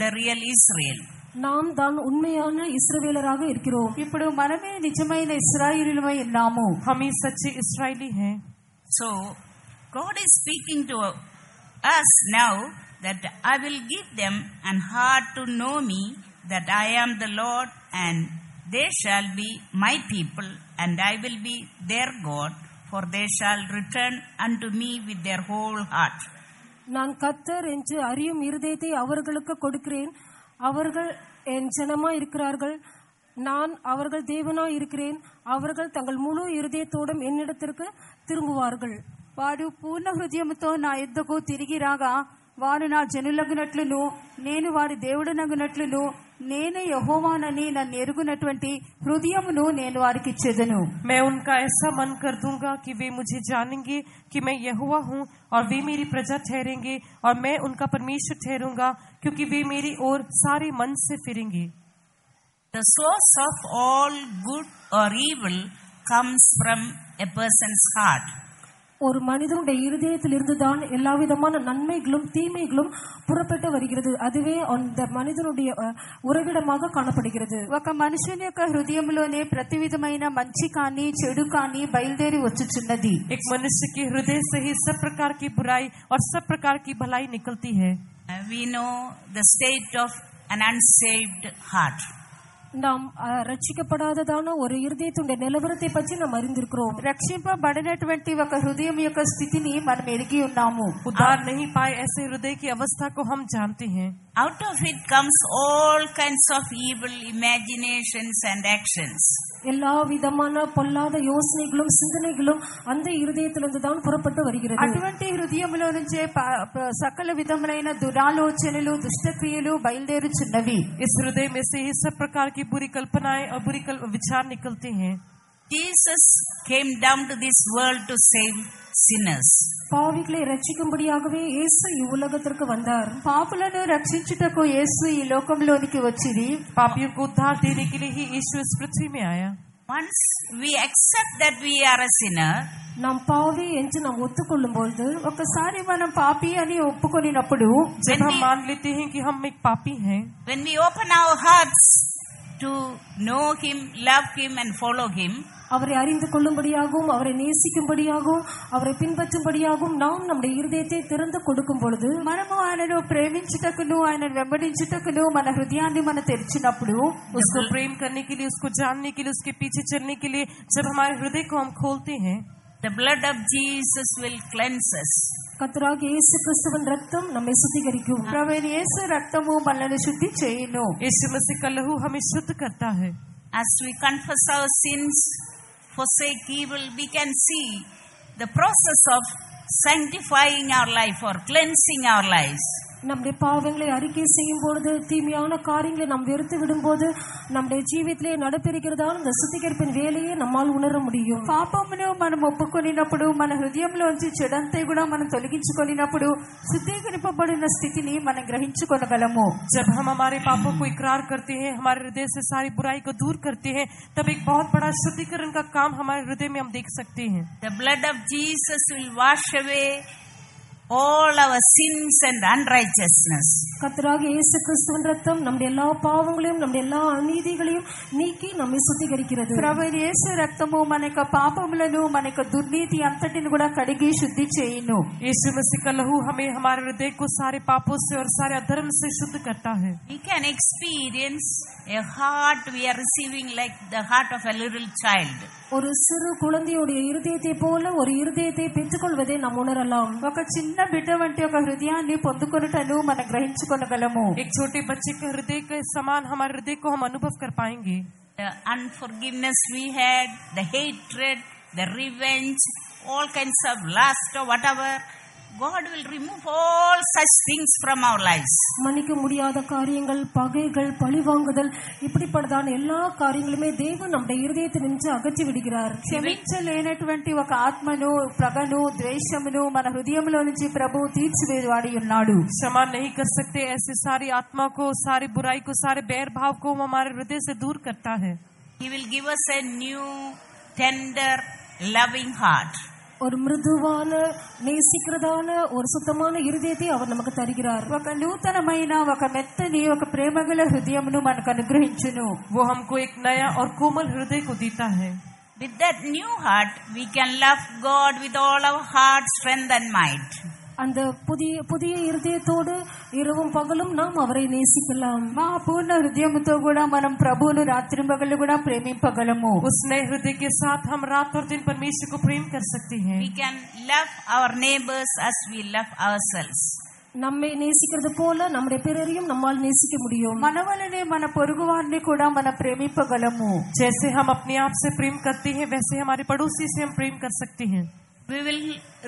the real Israel. நாம் தான் உண்மையான இஸ்ரவேலராக இருக்கிறோம். ఇప్పుడు మనమే నిజమైన ఇశ్రాయేలీయులమై ఉన్నాము. हम ही सच्चे इस्राएली हैं. So God is speaking to us now that I will give them an heart to know me, that I am the Lord, and they shall be my people, and I will be their God, for they shall return unto me with their whole heart. நான் கர்த்தர் என்று அறியும் இருதயத்தை அவர்களுக்கு கொடுக்கிறேன். அவர்கள் என் ஜனமாய் இருக்கிறார்கள். நான் அவர்கள் தேவனாய் இருக்கிறேன். அவர்கள் தங்கள் முழு இருதயத்தோடும் என்னிடத்திற்கு திரும்புவார்கள். వాడు పూర్ణ హృదయముతో నా యుద్ధకు తిరిగి రాగా వారు నా జనులగునట్లును నేను వారి దేవుడనగునట్లును నేనే యెహోవానని నన్ను ఎరుగునటువంటి హృదయమును నేను వారికి ఇచ్చేదను. मैं उनका ऐसा मन कर दूंगा कि वे मुझे जानेंगे कि मैं यहोवा हूँ, और वे मेरी प्रजा ठहरेंगे, और मैं उनका परमेश्वर ठहरूंगा, क्योंकि वे मेरी ओर सारे मन से फिरेंगे. The source of all good or evil comes from a person's heart. ஒரு மனிதனுடைய இருதயத்திலிருந்து தான் எல்லா விதமான நன்மைகளும் தீமைகளும் புறப்பட்டு வருகிறது. அதுவே அந்த மனிதனுடைய ఉరవిడமாக కాణపడుகிறது. ఒక మనుషుని యొక్క హృదయంలోనే ప్రతి విధమైన మంచి కానీ చెడు కానీ బయలుదేరి వచ్చుచున్నది. एक मनुष्य के हृदय से ही सब प्रकार की बुराई और सब प्रकार की भलाई निकलती है. We know the state of an unsaved heart. நாம் రక్షించబడదాన ஒரு இருதயத்துடைய నిలవరத்தை పற்றி நாம் அறிந்திருக்கிறோம். రక్షింపబడినటువంటి ఒక హృదయం యొక్క స్థితిని మనం ఎరిగి ఉన్నాము. उद्धार नहीं पाए ऐसे हृदय की अवस्था को हम जानते हैं. Out of it comes all kinds of evil imaginations and actions. எல்லா விதமான பொல்லாத யோசனைகளும் சிந்தனைகளும் அந்த இருதயத்திலிருந்து தான் புறப்பட்டு வருகிறது. అటువంటి హృదయంలో నుంచే సకల విధములైన దురాలోచనలు దుష్టక్రియలు బయలుదేరుచున్నవి. इस हृदय में से ही सब प्रकार की बुरी कल्पनाएं और बुरी विचार निकलते हैं. Jesus came down to this world to save sinners. పావికులై రక్షించుటకుడియాగవే యేసు ఈ ఉలగతికి वंदार. పాపులను రక్షించుటకు యేసు ఈ లోకంలోనికి వచ్చిరి. पापियों को उद्धार देने के लिए ही यीशु इस पृथ्वी में आया. Once we accept that we are a sinner, நாம் பாவி என்று நாம் ஒத்துக்கொள்ளும்போது ఒకసారి మనం పాపి అని ఒప్పుకొనినప్పుడు जब हम मान लेते हैं कि हम एक पापी हैं, when we open our hearts to know him, love him and follow him, அவரை அறிந்து கொள்ளும்படியாகவும் அவரை நேசிக்கும்படியாகவும் அவரை பின்பற்றும்படியாகவும் நாம் நம்முடைய இருதயத்தை திறந்து கொடுக்கும் பொழுது మనము ఆయనను ప్రేమించుటకును ఆయనను వెంబడించుటకును మన హృదయాన్ని మనం తెరిచినప్పుడు उसको प्रेम करने के लिए, उसको जानने के लिए, उसके पीछे चलने के लिए जब हमारे हृदय को हम खोलते हैं, the blood of Jesus will cleanse us. கர்த்தராகிய இயேசு கிறிஸ்துவின் ரத்தம் நம்மை சுத்திகரிக்கும். ప్రభువైన యేసు రక్తము మనల్ని శుద్ధి చేయును. यीशु मसीह का लहू हमें शुद्ध करता है. As we confess our sins, forsake evil, we can see the process of sanctifying our life or cleansing our lives. நம்முடைய பாவங்களை அறிக்கை செய்யும் பொழுது, தீமையான காரியங்களை நாம் வெறுத்து விடும்போது நம்முடைய జీవితంలో నడపెరిగిరదా அந்த சுத்திகரிப்பின் வேலையை நம்மால் உணர முடியும். పాపమును మనం ఒప్పుకొనినప్పుడు మన హృదయంలోంచి చెడంతా కూడా మనం తొలగించుకొనినప్పుడు శుద్ధీకరింపబడిన స్థితిని మనం గ్రహించుకొనగలము. जब हम हमारे पापों को इकरार करते हैं, हमारे हृदय से सारी बुराई को दूर करते हैं, तब एक बहुत बड़ा शुद्धिकरण का काम हमारे हृदय में हम देख सकते हैं. The blood of Jesus will wash away all our sins and unrighteousness. கர்த்தராகிய இயேசு கிறிஸ்துவின் ரத்தம் நம்முடைய எல்லா பாவங்களையும் நம்முடைய எல்லா அநீதிகளையும் நீக்கி நம்மை சுத்திகரிக்கிறது. ప్రభువైన యేసు రక్తము మన యొక్క పాపములను మన యొక్క దుర్నీతి అంతటిని కూడా కడిగి శుద్ధి చేయును. यीशु मसीह का लहू हमें हमारे हृदय को सारे पापों से और सारे अधर्म से शुद्ध करता है. We can experience a heart we are receiving like the heart of a little child. ஒரு சிறு குழந்தையுடைய இருதயத்தை போல ஒரு இருதயத்தை பெற்றுக்கொள்வதை நாம் உணரலாம். ఒక చిన్న బిడ్డ వంటి ఒక హృదయాన్ని పొందుకొనుటను మనం గ్రహించుకొనగలము. एक छोटे बच्चे के हृदय के समान हमारे हृदय को हम अनुभव कर पाएंगे. The unforgiveness we had, the hatred, the revenge, all kinds of lust or whatever, God will remove all such things from our lives. மன்னிக்க முடியாத காரியங்கள், பகைகள், பழிவாங்குதல், இப்படிப்பட்டதான எல்லா காரியங்களுமே தேவன் நம்முடைய இருதயத்தை நின்று அகற்றி விடுகிறார். క్షమించలేనటువంటి ఒక ఆత్మను, పగను, ద్వేషమును మన హృదయంలో నుంచి ప్రభువు తీర్చివేవాడి ఉన్నాడు. क्षमा नहीं कर सकते ऐसे सारी आत्मा को, सारी बुराई को, सारे बैर भाव को हमारे हृदय से दूर करता है. He will give us a new, tender, loving heart. ஒரு மிருதுவான, நேசிக்கிறதான, ஒரு சுத்தமான இருதயத்தை அவர் நமக்கு தருகிறார். ఒక నూతనమైన, ఒక మెత్తని, ఒక ప్రేమగల హృదయమును మనకు అనుగ్రహించును. वो हमको एक नया और कोमल हृदय को देता है. With that new heart, we can love God with all our heart, strength and might. அந்த புதிய இருதயத்தோடு இரவும் పగலும் நாம் அவரை நேசிக்கலாம். మా పూర్ణ హృదయముతో కూడా మనం ప్రభువును రాత్రింబగళ్ళు కూడా ప్రేమింపగలము. उस नए हृदय के साथ हम रात और दिन परमेश्वर को प्रेम कर सकते हैं. We can love our neighbors as we love ourselves. நம்மை நேசிக்கிறது போல நம்முடைய பிறரையும் நம்மால் நேசிக்க முடியும். మన వలనే మన పొరుగు వారిని కూడా మనం ప్రేమింపగలము. जैसे हम अपने आप से प्रेम करते हैं, वैसे हमारे पड़ोसी से हम प्रेम कर सकते हैं. We will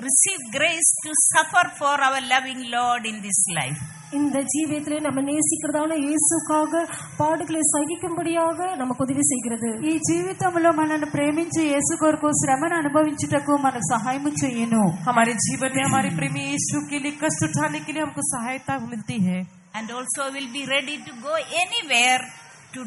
receive grace to suffer for our loving Lord in this life. இந்த ஜீவியத்திலே நம்ம நேசிக்கிறதான இயேசுக்காக பாடுகளை சகிக்கும்படியாக நமக்கு உதவி செய்கிறது. ఈ జీవితంలో మనల్ని ప్రేమించి యేసు కొరకు శ్రమను అనుభవించుటకు మనకు సహాయం చేయును. हमारे जीवन में हमारे प्रेमी यीशु के लिए कष्ट उठाने के लिए हमको सहायता मिलती है. And also will be ready to go anywhere to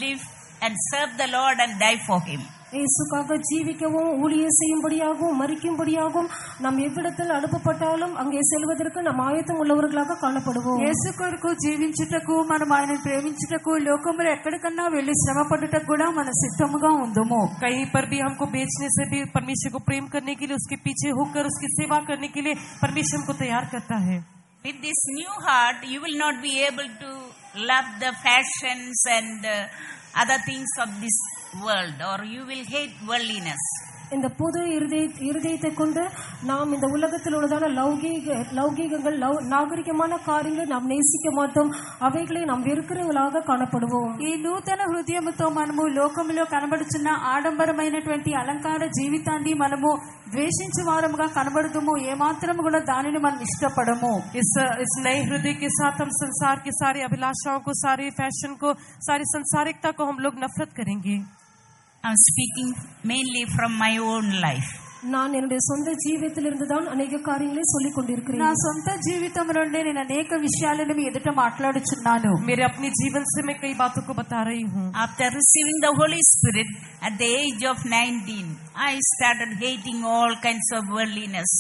live and serve the Lord and die for Him. இயேசுக்காக ஜீவிக்கவும் ஊழியம் செய்யும்படியாகவும் மரிக்கும்படியாகவும் நாம் எவ்விடத்தில் அனுப்பப்பட்டாலும் அங்கே செல்வதற்கு நாம் ஆயத்தம் உள்ளவர்களாக காணப்படுவோம். యేసు కొరకు జీవించుటకు మనం ఆయనను ప్రేమించుటకు లోకములో ఎక్కడికన్నా వెళ్లి శ్రమ పడుటకు కూడా మన సిద్ధముగా ఉందము. कहीं पर भी हमको बेचने से भी परमेश्वर को प्रेम करने के लिए, उसके पीछे होकर उसकी सेवा करने के लिए परमेश्वर हमको तैयार करता है. With this new heart, you will not be able to love the fashions and other things of this world, or you will hate worldliness. இந்த புது இருதயத்தை கொண்டு நாம் இந்த உலகத்தில் உள்ளதான லௌகீகங்கள் நாகரிகமான காரியங்களை நாம் நேசிக்க மாட்டோம். அவைகளை நாம் வெறுக்கிறவர்களாக காணப்படுவோம். ఈ నూతన హృదయముతో మనము లోకములో కనబడుచున్న ఆడంబరమైనటువంటి అలంకార జీవితాన్ని మనము ద్వేషించే వారముగా కనబడదుము. ఏమాత్రం కూడా దానిని మనం ఇష్టపడము. इस नए हृदय के साथ हम संसार की सारी अभिलाषाओं को, सारी फैशन को, सारी संसारिकता को हम लोग नफरत करेंगे. I'm speaking mainly from my own life. நான் என்னுடைய சொந்த ஜீவிதத்திலிருந்து தான் अनेक காரியங்களை சொல்லிக் கொண்டிருக்கிறேன். నా సొంత జీవితం నుండి నేను అనేక విషయాలను మీ ఎదుట మాట్లాడుచున్నాను. मेरे अपने जीवन से मैं कई बातों को बता रही हूँ. After receiving the Holy Spirit at the age of 19, I started hating all kinds of worldliness.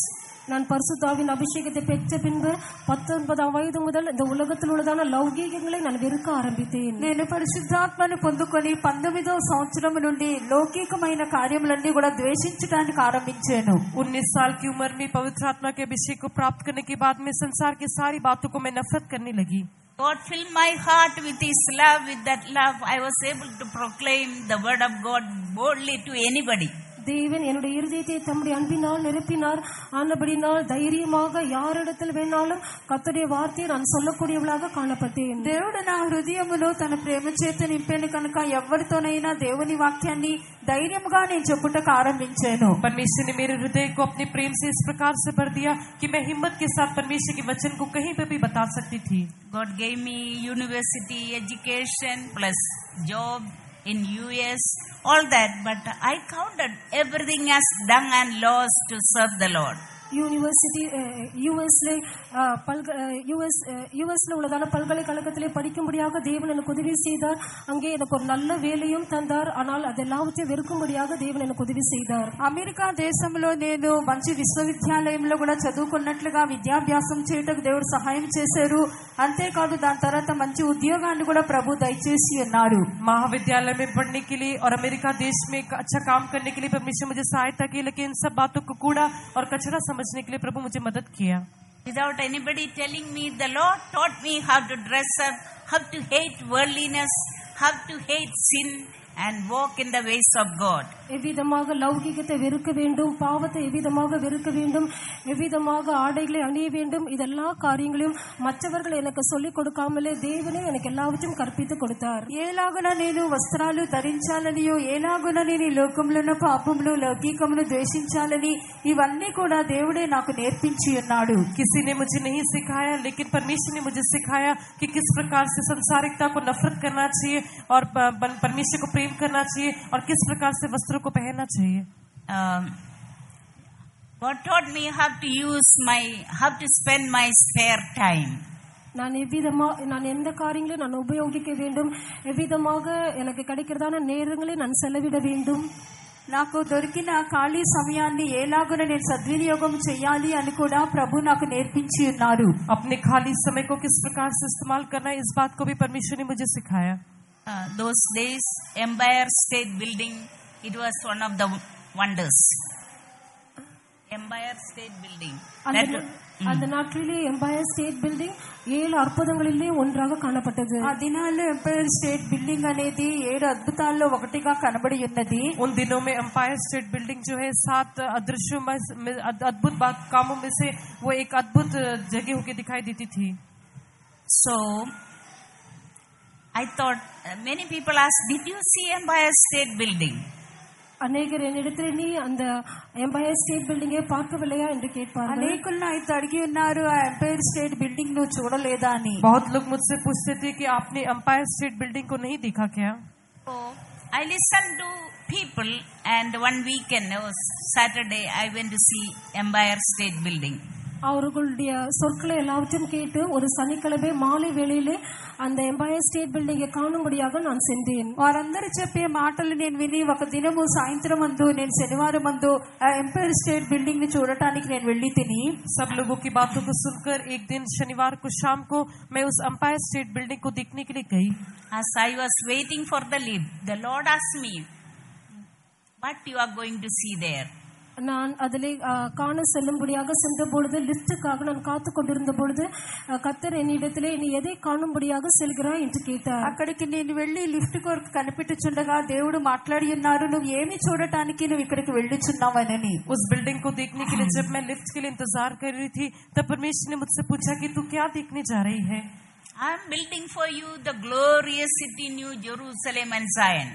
நான் பரிசுத்தாவின் அபிஷேகத்தை பெற்ற பின்பு 19 வயது முதல் இந்த உலகத்தில் உள்ளதான லௌகீகங்களை நான் வெறுக்க ஆரம்பித்தேன். నేను పరిశుద్ధాత్మను పొందుకొని 19వ సంవత్సరం నుండి లౌకికమైన కార్యములన్నీ కూడా ద్వేషించడానికి ఆరంభించాను. 19 साल की उम्र में पवित्र आत्मा के अभिषेक को प्राप्त करने के बाद में संसार की सारी बातों को मैं नफरत करने लगी. God filled my heart with His love. With that love, I was able to proclaim the word of God boldly to anybody. தேவன் என்னுடைய இருதயத்தை தம்முடைய அன்பினால் நிரப்பினார். ஆனபடினால் தைரியமாக யாரிடத்தில் வேணாலும் கர்த்தருடைய வார்த்தையை நான் சொல்லக்கூடியவளாக காணப்பட்டேன். దేవుడు నా హృదయములో తన ప్రేమ చేత నింపాను కనుక ఎవరితోనైనా దేవుని వాక్యాన్ని ధైర్యముగా నేను చెప్పుటకు ఆరంభించాను. परमेश्वर ने मेरे हृदय को अपने प्रेम से इस प्रकार से भर दिया कि मैं हिम्मत के साथ परमेश्वर के वचन को कहीं पे भी बता सकती थी. God gave me university education plus job in US, all that, but I counted everything as dung and loss to serve the Lord. University யூஎஸ்ல உள்ளதான பல்கலைக்கழகத்திலே படிக்கும்படியாக தேவன் எனக்கு உதவி செய்தார். அங்கே எனக்கு ஒரு நல்ல வேலையும் தந்தார். ஆனால் அதெல்லாவற்றையும் வெறுக்கும்படியாக தேவன் எனக்கு உதவி செய்தார். అమెరికా దేశంలో నేను మంచి విశ్వవిద్యాలయంలో కూడా చదువుకున్నట్లుగా విద్యాభ్యాసం చేయటకు దేవుడు సహాయం చేశారు. అంతేకాదు దాని తర్వాత మంచి ఉద్యోగాన్ని కూడా ప్రభు దయచేసి ఉన్నారు. महाविद्यालय में पढ़ने के लिए और अमेरिका देश में अच्छा काम करने के लिए परमेश्वर मुझे सहायता की, लेकिन इन सब बातों को कूड़ा और कचरा समझने के लिए प्रभु मुझे मदद किया. Without anybody telling me, the Lord taught me how to dress up, how to hate worldliness, how to hate sin and walk in the ways of God. எவ்விதமாக லௌகிகத்தை வெறுக்க வேண்டும், பாவத்தை எவ்விதமாக வெறுக்க வேண்டும், எவ்விதமாக ஆடைகளை அணிய வேண்டும், இதெல்லா காரியங்களையும் மற்றவர்கள் எனக்கு சொல்லிக் கொடுக்காமலே தேவனே எனக்கு எல்லாவற்றையும் கற்பித்து கொடுத்தார். ఏలాగున నేను వస్త్రాలు ధరించాలనియో, ఏలాగున నేను ఈ లోకంలో ఉన్న పాపములు లౌకికమును ద్వేషించాలని ఇవన్నీ కూడా దేవుడే నాకు నేర్పించి ఉన్నాడు. किसी ने मुझे नहीं सिखाया, लेकिन परमेश्वर ने मुझे सिखाया कि किस प्रकार से संसारिकता को नफरत करना चाहिए और परमेश्वर को प्रेम करना चाहिए और किस प्रकार से वस्त्रों को पहनना चाहिए. God taught me how to spend my spare time. நான் எந்த காரியங்களை நான் உபயோகிக்க வேண்டும், எவ்விதமாக எனக்கு கிடைக்கிறதான நேரங்களை நான் செலவிட வேண்டும், నాకు దొరికిన ఖాళీ సమయాన్ని ఎలాగో నేను సద్వినియోగం చేయాలి అని కూడా ప్రభు నాకు నేర్పించి ఉన్నారు. अपने खाली समय को किस प्रकार से इस्तेमाल करना है, इस बात को भी परमेश्वर ने मुझे सिखाया. Those days, Empire State Building, it was one of the wonders. Empire State Building. அந்த நாட்டிலே எம்பயர் ஸ்டேட் பில்டிங் 7 அற்புதங்களிலே ஒன்றாக காணப்பட்டது. ఆ దినాల్లో ఎంపైర్ స్టేట్ బిల్డింగ్ అనేది 7 అద్భుతాల్లో ఒకటిగా కనబడి ఉన్నది. उन दिनों में एम्पायर स्टेट बिल्डिंग जो है 7 अदृश्यों में अद्भुत कामों में से वो एक अद्भुत जगह होकर दिखाई देती थी. So I thought many people asked, did you see Empire State Building? அநேகர் என்னிடத்தில் நீ அந்த எம்பயர் ஸ்டேட் பில்டிங்கை பார்க்கவில்லையா என்று கேட்பார்கள். అనేకులు అయితే అడిగి ఉన్నారు ఆ ఎంపైర్ స్టేట్ బిల్డింగ్ ను చూడలేదా అని. बहुत लोग मुझसे पूछते थे कि आपने एम्पायर स्टेट बिल्डिंग को नहीं देखा क्या. So I listened to people, and one weekend, Saturday, I went to see Empire State Building. அவர்களுடைய சொற்களை எல்லாவற்றையும் கேட்டு ஒரு சனிக்கிழமை மாலை வேளையிலே அந்த ఎంపైర్ స్టేట్ బిల్డింగ్ కానుంబడియాగా நான் சென்றேன். వారందరూ చెప్పే మాటలు నేను విని ఒక దినము సాయంత్రం మందు నేను శనివారం మందు ఎంపైర్ స్టేట్ బిల్డింగ్ ని చూడటానికి నేను వెళ్ళి తిని सब लोगों की बातों को सुनकर एक दिन शनिवार को शाम को मैं उस एम्पायर स्टेट बिल्डिंग को देखने के लिए गई. As I was waiting for the lift, the Lord asked me, what you are going to see there? நான் அதிலே காண செல்லும்படியாக சென்ற பொழுது லிப்டுக்காக நான் காத்து கொண்டிருந்த பொழுது கர்த்தர் என்னிடத்திலே நீ எதை காணும்படியாக செல்கிறாய் என்று கேட்டார். అక్కడికి నేను వెళ్ళి లిఫ్ట్ కొరకు కనిపెట్టుచుండగా దేవుడు మాట్లాడి ఉన్నారు, నువ్వు ఏమి చూడటానికి నువ్వు ఇక్కడికి వెళ్ళుచున్నావని. उस बिल्डिंग को देखने के लिए जब मैं लिफ्ट के लिए इंतजार कर रही थी तब परमेश्वर ने मुझसे पूछा कि तू क्या देखने जा रही है. I am building for you the glorious city New Jerusalem and Zion.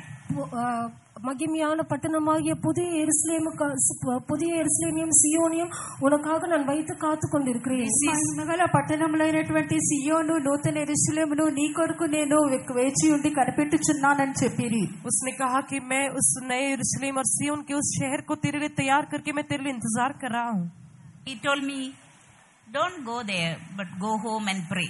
மகிமையான பட்டணமாகிய புதிய எருசலேமையும் సియోనియం உனக்காக நான் வைத்து కాத்து கொண்டிருக்கிறேன். మహిమగల పట్టణములైనటువంటి సియోను నూతన యెరూషలేమును నీ కొరకు నేను వేచి ఉండి కనిపెట్టుచున్నానని చెప్పిరి. उसने कहा कि मैं उस नए यरूशलेम और सियोन के उस शहर को तेरे लिए तैयार करके मैं तेरे लिए इंतजार कर रहा हूँ. He told me, don't go there, but go home and pray.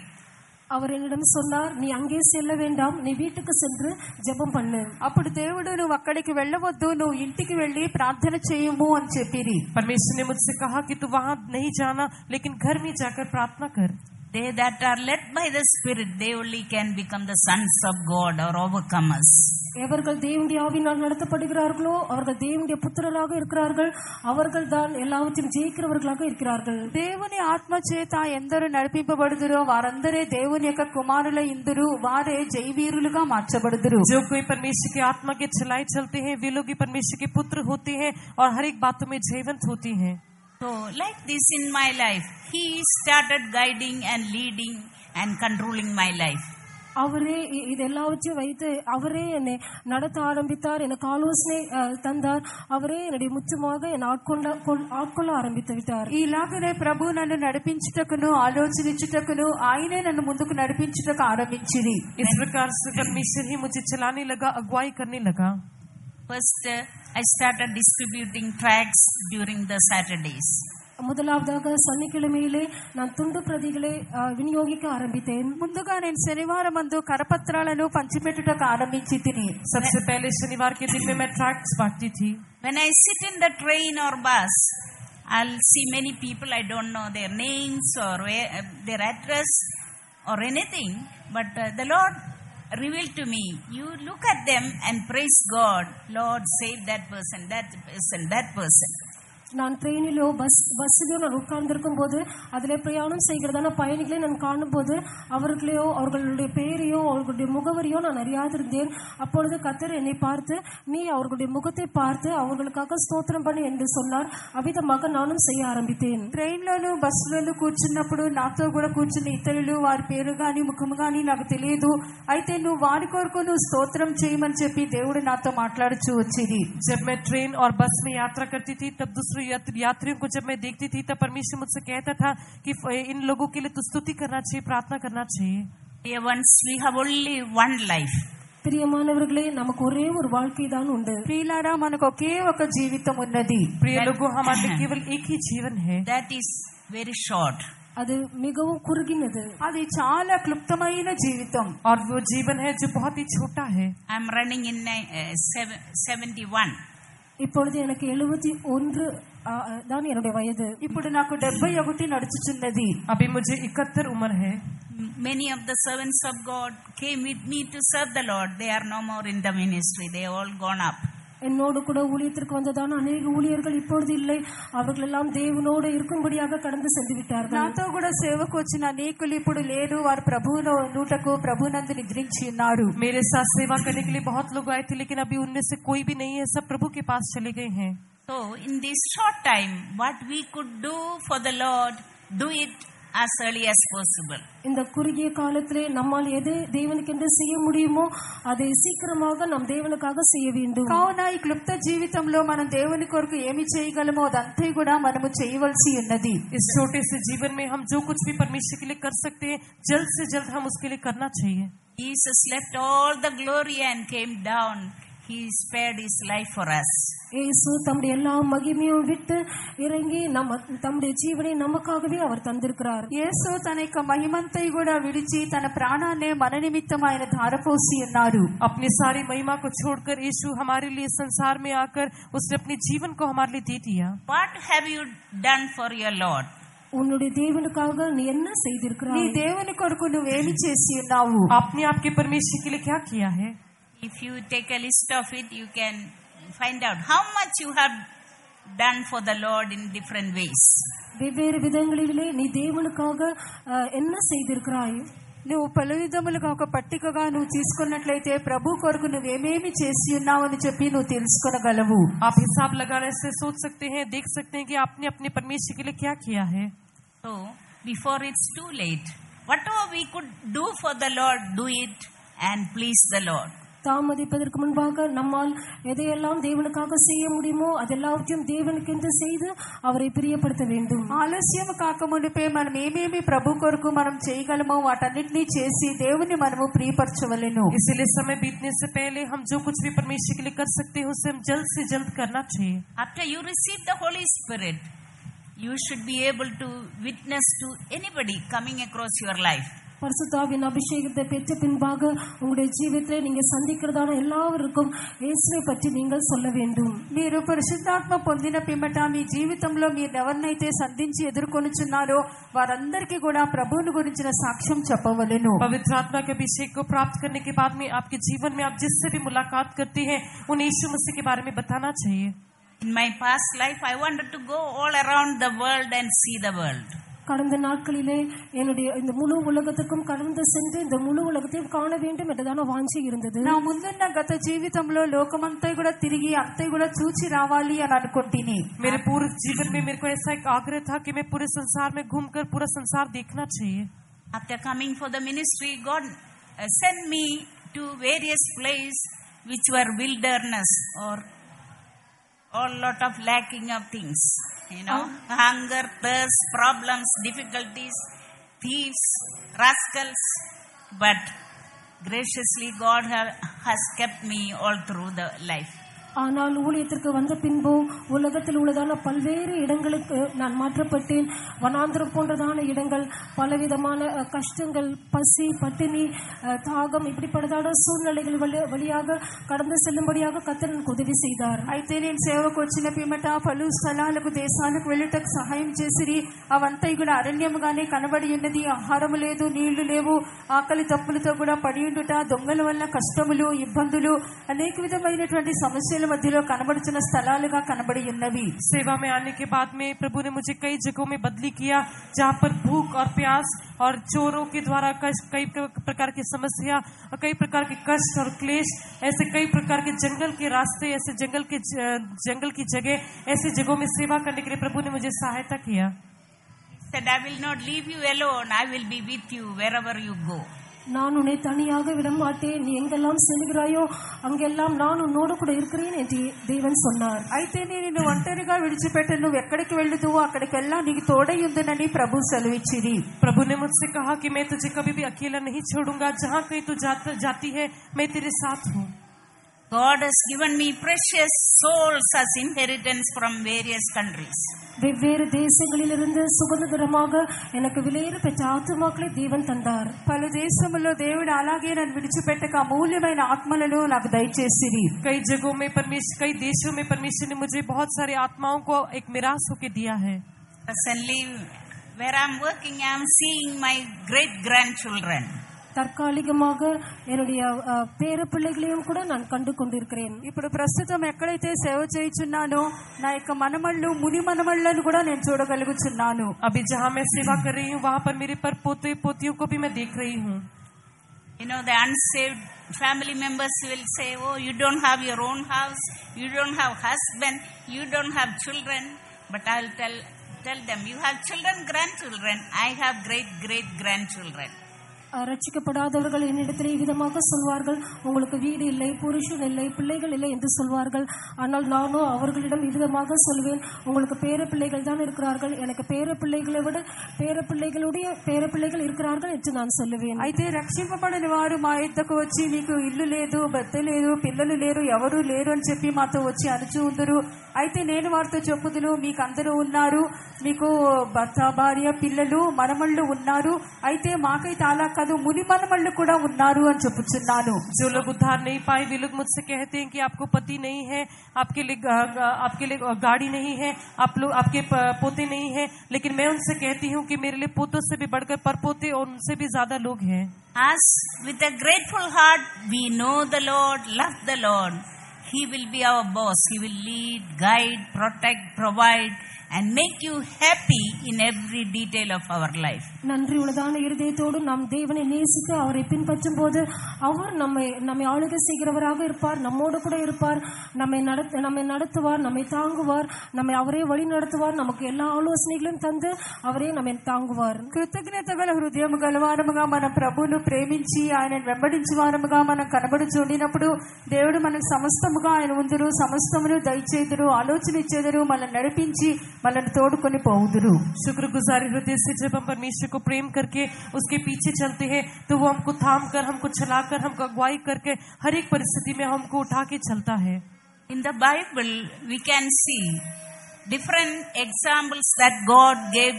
அவர் என்னிடம் சொன்னார், நீ அங்கே செல்ல வேண்டாம், நீ வீட்டுக்கு சென்று ஜெபம் பண்ணு. అప్పుడు దేవుడు నువ్వు అక్కడికి వెళ్ళవద్దు, నువ్వు ఇంటికి వెళ్ళి ప్రార్థన చేయము అని చెప్పిరి. परमेश्वर ने मुझसे कहा कि तू वहाँ नहीं जाना, लेकिन घर में जाकर प्रार्थना कर. They that are led by the Spirit, they only can become the sons of God or overcomers. எவர்கள் தேவனுடைய ஆவியினால் நடத்தப்படுகிறார்களோ அவர்கள் தேவனுடைய புத்திரராக இருக்கிறார்கள், அவர்கள் தான் எல்லாவற்றையும் ஜெயிக்கிறவர்களாக இருக்கிறார்கள். దేవుని ఆత్మ చేత ఎందరు నడిపింపబడుదురో వారందరే దేవుని యొక్క కుమారుల ఇందురు, వారే జయవీరులుగా మార్చబడుదురు. जो कोई परमेश्वर की आत्मा के चलाए चलते हैं वे लोग ही परमेश्वर के पुत्र होते हैं और हर एक बातों में जयवंत होती हैं. So like this in my life, He started guiding and leading and controlling my life. அவரே இது எல்லாவற்றையும் வைத்து அவரே என்னை நடத்த ஆரம்பித்தார், எனக்கு ஆலோசனை தந்தார், அவரே என்னுடைய முச்சமாக என்னை ஆட்கொள்ள ஆரம்பித்து விட்டார். ఇలాగనే ప్రభు నన్ను నడిపించుటకును ఆలోచనించుటకును ఆయనే నన్ను ముందుకు నడిపించుటకు ఆరంభించిరి. इस प्रकार से परमेश्वर ही मुझे चलाने लगा, अगुवाई करने लगा. First, I started distributing tracts during the Saturdays. முதலாவதாக சனிக்கிழமையிலே நான் துண்டு பிரதிகளை వినియోగిక ఆరంభితేన్. ముందుగా నేను శనివారం మందు కరపత్రాలను పంచిపెట్టుటకు ఆరంభించి తిని. सबसे पहले शनिवार के दिन में मैं ट्रैक्ट्स बांटती थी. When I sit in the train or bus, I'll see many people, I don't know their names or their address or anything, but the Lord revealed to me, you look at them and praise God, Lord save that person, that person, that person. நான் ட்ரெயினிலோ பஸ்ஸிலோ நான் உட்கார்ந்திருக்கும் போது அதிலே பிரயாணம் செய்கிறதான பயணிகளை நான் காணும்போது அவர்களையோ அவர்களுடைய பெயரையோ அவர்களுடைய முகவரியோ நான் அறியாதிருந்தேன். அப்பொழுது கர்த்தர் என்னை பார்த்து நீ அவர்களுடைய முகத்தை பார்த்து அவர்களுக்காக ஸ்தோத்திரம் பண்ணு என்று சொன்னார். அவ்விதமாக நானும் செய்ய ஆரம்பித்தேன். ట్రైన్లోను బస్సులలో కూర్చున్నప్పుడు నాతో కూడా కూర్చున్న ఇతరులు వారి పేరు గాని ముఖము గాని నాకు తెలియదు, అయితే నువ్వు వారి కొరకు నువ్వు స్తోత్రం చేయమని చెప్పి దేవుడు నాతో మాట్లాడుచూ వచ్చింది. जब मैं ट्रेन और बस में यात्रा करती थी तब दूसरे यात्रियों को जब मैं देखती थी तब परमेश्वर मुझसे कहता था कि इन लोगों के लिए तो स्तुति करना चाहिए, प्रार्थना करना चाहिए. Dear ones, we have only one life. ప్రియమానవர்களே, நமக்கு ஒரே ஒரு வாழ்க்கை தான் உண்டு. ప్రియులారా, మనకు ఒకే ఒక జీవితం ఉన్నది. प्रिय लोगों, हमारे केवल एक ही जीवन है. That is very short. అది మిகவும் కురిగినది. అది చాలా క్లుప్తమైన జీవితం. और वो जीवन है जो बहुत ही छोटा है. I am running in 71. இப்பொழுது எனக்கு 71 தான் என்னுடைய வயது. ఇప్పుడు నాకు 71 నడుచుచున్నది. अभी मुझे 71 उम्र है. Many of the servants of God came with me to serve the Lord. They are no more in the ministry. They have all gone up. என்னோடு கூட ஊழியத்திற்கு வந்ததான அநேக ஊழியர்கள் இப்பொழுது இல்லை, அவர்கள் எல்லாம் தேவனோடு இருக்கும்படியாக கடந்து சென்று விட்டார்கள். నాతో కూడా సేవకు వచ్చిన అనేకులు ఇప్పుడు లేరు, వారు ప్రభువును నూటకు ప్రభునందు నిద్రించి ఉన్నారు. मेरे साथ सेवा करने के लिए बहुत लोग आए थे, लेकिन अभी उनमें से कोई भी नहीं है, सब प्रभु के पास चले गए हैं. So in this short time, what we could do for the Lord, do it as early as possible. இந்த குறுகிய காலத்திலே நம்மால் எதை தேவனுக்கென்று செய்ய முடியுமோ அதை சீக்கிரமாக நாம் தேவனுக்காக செய்ய வேண்டும். కావున ఈ క్లుప్త జీవితంలో మనం దేవుని కొరకు ఏమి చేయగలమో అదంతా కూడా మనము చేయవలసి ఉన్నది. इस छोटे से जीवन में हम जो कुछ भी परमेश्वर के लिए कर सकते हैं, जल्द से जल्द हम उसके लिए करना चाहिए. Jesus left all the glory and came down. He spared His life for us. இயேசு தம்முடைய எல்லா மகிமையும் விட்டு இறங்கி தம்முடைய జీవனை நமக்காகவே அவர் தந்திருக்கிறார். యేసు తన యొక్క మహిమంతా కూడా విడిచి తన ప్రాణాన్ని మన నిమిత్తం ఆయన ధారపోసి ఉన్నారు. अपनी सारी महिमा को छोड़कर यीशु हमारे लिए संसार में आकर उसने अपने जीवन को हमारे लिए दे दिया. What have you done for your Lord? உன்னுடைய தேவனுக்காக நீ என்ன செய்திருக்கிறாய்? నీ దేవుని కొరకు నువ్వేమి చేసి ఉన్నావు? आपने आपके परमेश्वर के लिए क्या किया है? If you take a list of it, you can find out how much you have done for the Lord in different ways. வெவ்வேறு விதங்களிலே நீ தேவனுக்காக என்ன செய்திருக்கிறாய்? నువ్వు పలు విధములుగా ఒక పట్టికగా నువ్వు తీసుకున్నట్లయితే ప్రభు కొరకు నువ్వేమేమి చేసి ఉన్నావు అని చెప్పి నువ్వు తెలుసుకోగలవు. आप हिसाब लगाने से सोच सकते हैं, देख सकते हैं कि आपने अपने परमेश्वर के लिए क्या किया है. So before it's too late, whatever we could do for the Lord, do it and please the Lord. தாமதிப்பதற்கு முன்பாக நம்மால் எதையெல்லாம் தேவனுக்காக செய்ய முடியுமோ அதெல்லாவற்றையும் தேவனுக்கென்று செய்து அவரை பிரியப்படுத்த வேண்டும். ఆలస్యం కాకముందుపే మనం ఏమేమి ప్రభు కొరకు మనం చేయగలమో వాటన్నిటినీ చేసి దేవుని మనము ప్రియపరచవలెను. इसलिए समय बीतने से पहले हम जो कुछ भी परमेश्वर के लिए कर सकते हैं उसे हम जल्द से जल्द करना चाहिए. After you receive the Holy Spirit, you should be able to witness to anybody coming across your life. பரிசுத்தாவின் அபிஷேகத்தை பெற்ற பின்பாக உங்களுடைய ஜீவிதத்திலே நீங்க சந்திக்கிறதான எல்லாருக்கும் இயேசுவை பற்றி நீங்கள் சொல்ல வேண்டும். మీరు పరిశుద్ధాత్మ పొందిన పిమ్మట మీ జీవితంలో మీరు ఎవరినైతే సంధించి ఎదుర్కొనుచున్నారో వారందరికీ కూడా ప్రభువుని గురించిన సాక్ష్యం చెప్పవలెను. पवित्र आत्मा के अभिषेक को प्राप्त करने के बाद में आपके जीवन में आप जिससे भी मुलाकात करते हैं उन यीशु मसीह के बारे में बताना चाहिए. In my past life, I wanted to go all around the world and see the world. கடந்த நாட்களிலே என்னுடைய இந்த முழு உலகத்துக்கும் கடந்து சென்று இந்த முழு உலகத்தையும் காண வேண்டும் என்றதான வாஞ்சை இருந்தது. నా ముందున్న గత జీవితంలో లోకమంతా కూడా తిరిగి అంతా కూడా చూచి రావాలి అని అనుకుంటుని. मेरे पूरे जीवन में मेरे को ऐसा एक आग्रह था कि मैं पूरे संसार में घूमकर पूरा संसार देखना चाहिए. After coming for the ministry, God sent me to various places which were wilderness or all lot of lacking of things. You know, hunger, thirst, problems, difficulties, thieves, rascals. But graciously God has kept me all through the life. ஆனால் ஊழியத்திற்கு வந்த பின்பு உலகத்தில் உள்ளதான பல்வேறு இடங்களுக்கு நான் மாற்றப்பட்டேன். வனாந்திரம் போன்றதான இடங்கள், பலவிதமான கஷ்டங்கள், பசி, பட்டினி, தாகம், இப்படிப்பட்டதான சூழ்நிலைகள் வழியாக கடந்து செல்லும்படியாக கர்த்தர் எனக்கு ఉదவி செய்தார். అయితే నేను సేవకు వచ్చిన పిమ్మట పలు స్థలాలకు దేశాలకు వెళ్ళుటకు సహాయం చేసిరి. అవంతా కూడా అరణ్యముగానే కనబడి ఉన్నది. ఆహారము లేదు, నీళ్లు లేవు, ఆకలి తప్పులతో కూడా పడి ఉండుట, దొంగల వల్ల కష్టములు, ఇబ్బందులు, అనేక విధమైనటువంటి సమస్యలు మధ్యలో కనబడుచున్న స్థలాలుగా కనబడి ఉన్నవి. सेवा में आने के बाद में प्रभु ने मुझे कई जगहों में बदली किया जहाँ पर भूख और प्यास और चोरों के द्वारा कई प्रकार की समस्या और कई प्रकार के कष्ट और क्लेश, ऐसे कई प्रकार के जंगल के रास्ते, ऐसे जंगल की जगह, ऐसे जगहों में सेवा करने के लिए प्रभु ने मुझे सहायता किया. He said, I will not leave you alone. I will be with you wherever you go. நான் உன்னை தனியாக விடமாட்டேன், நீ எங்கெல்லாம் செல்கிறாயோ அங்கெல்லாம் நான் உன்னோடு கூட இருக்கிறேன் என்று தேவன் சொன்னார். అయితే నేను నిన్ను ఒంటరిగా విడిచిపెట్టను, నువ్వు ఎక్కడికి వెళ్దువో అక్కడికి వెళ్ళా నీకు తోడై ఉందునని ప్రభు సెలవిచ్చిరి. प्रभु ने मुझसे कहा कि मैं तुझे कभी भी अकेला नहीं छोड़ूंगा, जहाँ कहीं तू जाती है मैं तेरे साथ हूँ. God has given me precious souls as inheritance from various countries. வெவ்வேறு தேசங்களிலிருந்து சுகந்தரமாக எனக்கு விலையேற பெற்ற ఆత్మகளை தேவன் தந்தார். పలు దేశములో దేవుడు అలాగే నన్ను విడిచిపెట్టక అమూల్యమైన ఆత్మలను నాకు దయచేసిరి. कई जगहों में कई देशों में परमेश्वर ने मुझे बहुत सारी आत्माओं को एक मिरास होके दिया है. Presently, where I am working, I am seeing my great grandchildren. தற்காலிகமாக என்னுடைய பேர பிள்ளைகளையும் கூட நான் கண்டு கொண்டிருக்கிறேன். ఇప్పుడు ప్రస్తుతం ఎక్కడైతే సేవ చేయుచున్నానో నా యొక్క మనమళ్ళు ముని మనమళ్ళను కూడా నేను చూడగలుగుచున్నాను. अभी जहाँ मैं सेवा कर रही हूँ वहाँ पर मेरे पर पोते पोतियों को भी मैं देख रही हूँ. You know, the unsaved family members will say, oh, you don't have your own house, you don't have husband, you don't have children. But I'll tell them, you have children, grandchildren. I have great grandchildren. ரட்சிக்கப்படாதவர்கள் என்னிடத்திலே விதமாக சொல்வார்கள், உங்களுக்கு வீடு இல்லை, புருஷன் இல்லை, பிள்ளைகள் இல்லை என்று சொல்வார்கள். ஆனால் நானும் அவர்களிடம் விதமாக சொல்வேன், உங்களுக்கு பேர பிள்ளைகள் தான் இருக்கிறார்கள், எனக்கு பேர பிள்ளைகளை விட பேர பிள்ளைகள் இருக்கிறார்கள் என்று நான் சொல்லுவேன். అయితే రక్షింపబడిన వారు మా యొద్దకు వచ్చి నీకు ఇల్లు లేదు, భర్త లేదు, పిల్లలు లేరు, ఎవరూ లేరు అని చెప్పి మాతో వచ్చి అనుచూ ఉందరు. అయితే నేను వారితో చెప్పుదును, మీకు అందరూ ఉన్నారు, మీకు భర్త, భార్య, పిల్లలు, మనమళ్ళు ఉన్నారు. అయితే మాకైతే అలా కాదు, ముని మనమళ్ళు కూడా ఉన్నారు అని చెప్పుచున్నాను. जो लोग उद्धार नहीं पाए वे लोग मुझसे कहते हैं कि आपको पति नहीं है, आपके लिए गाड़ी नहीं है, आपके पोते नहीं है, लेकिन मैं उनसे कहती हूँ कि मेरे लिए पोतों से भी बढ़कर परपोते और उनसे भी ज्यादा लोग हैं. As with a grateful heart we know the Lord, love the Lord, He will be our boss. He will lead, guide, protect, provide and make you happy in every detail of our life. நன்றி உள்ளதான இருதயத்தோடு நாம் தேவனை நேசித்து அவரை பின்பற்றும் போது அவர் நம்மை ஆளுகை செய்கிறவராக இருப்பார், நம்மோடு கூட இருப்பார், நம்மை நடத்துவார், நம்மை தாங்குவார், நம்மை அவரே வழி நடத்துவார், நமக்கு எல்லா ஆலோசனைகளையும் தந்து அவரே நம்மை தாங்குவார். కృతజ్ఞత గల హృదయం గలవారముగా మన ప్రభువును ప్రేమించి ఆయనను వెంబడించే వారముగా మనం కనబడుచు ఉండినప్పుడు దేవుడు మనకు సమస్తముగా ఆయన ఉందురు, సమస్తమును దయచేదురు, ఆలోచన ఇచ్చేదురు, మనల్ని నడిపించి మనల్ని తోడుకొని పోవుదురు. शुक्रगुजारी हृदय से जब हम परमेश्वर को प्रेम करके उसके पीछे चलते हैं तो वो हमको थाम कर, हमको चलाकर, हमको अगुवाई करके हर एक परिस्थिति में हमको उठा के चलता है. In the Bible we can see different examples that God gave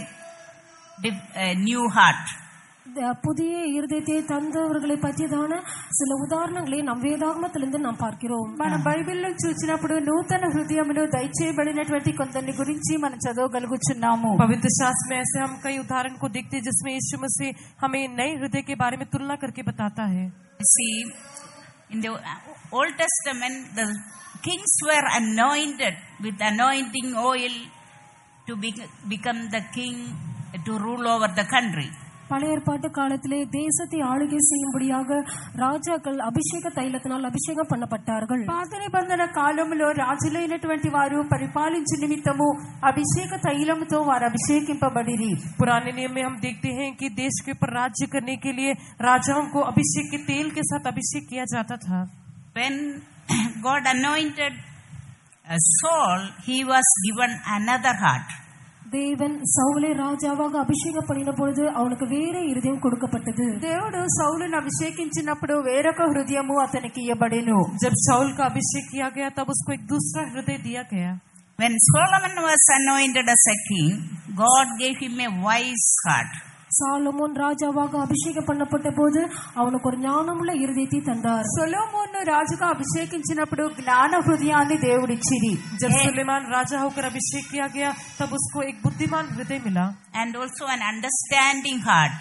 a new heart. புதிய இருதயத்தை தந்தவர்களை பற்றிதான சில உదాரணங்களை நம் వేదాగమத்திலிருந்து நாம் பார்க்கிறோம். మన బైబిల్లో చూసినప్పుడు నూతన హృదయమును దయచేయబడినటువంటి కొందరిని గురించి మనం చదవగలుగుచున్నాము. पवित्र शास्त्र में ऐसे हम कई उदाहरण को देखते हैं जिसमें यीशु मसीह हमें नए हृदय के बारे में तुलना करके बताता है. See, in the Old Testament the kings were anointed with anointing oil to become the king to rule over the country. பழைய ஏற்பாட்டு காலத்திலே தேசத்தை ஆளுகை செய்யும்படியாக రాజాக்கள் అభిషేక తైలத்தினால் అభిషేకం பண்ணப்பட்டார்கள். పాత నిబంధన కాలంలో రాజులైనటువంటి వారు పరిపాలించు నిమిత్తము అభిషేక తైలముతో వారు అభిషేకింపబడిరి. पुराने नियम में हम देखते हैं कि देश के ऊपर राज्य करने के लिए राजाओं को अभिषेक के तेल के साथ अभिषेक किया जाता था. When God anointed Saul, he was given another heart. தேவன் சவுலை ராஜாவாக அபிஷேகம் பண்ணின பொழுது அவனுக்கு வேற இருதயம் கொடுக்கப்பட்டது. దేవుడు సౌలును అభిషేకించినప్పుడు వేరొక హృదయము అతనికి ఇయ్యబడెను. जब शाऊल का अभिषेक किया गया तब उसको एक दूसरा हृदय दिया गया. When Solomon was anointed as a king, God gave him a wise heart. Solomon ராஜாவாக அபிஷேகம் பண்ணப்பட்ட போது அவனுக்கு ஒரு ஞானமுள்ள இருதயத்தை தந்தார். సొలొమోను రాజుగా అభిషేకించినప్పుడు జ్ఞాన హృదయాన్ని దేవుడిచ్చిరి. जब सुलेमान राजा होकर अभिषेक किया गया तब उसको एक बुद्धिमान हृदय मिला. And also an understanding heart.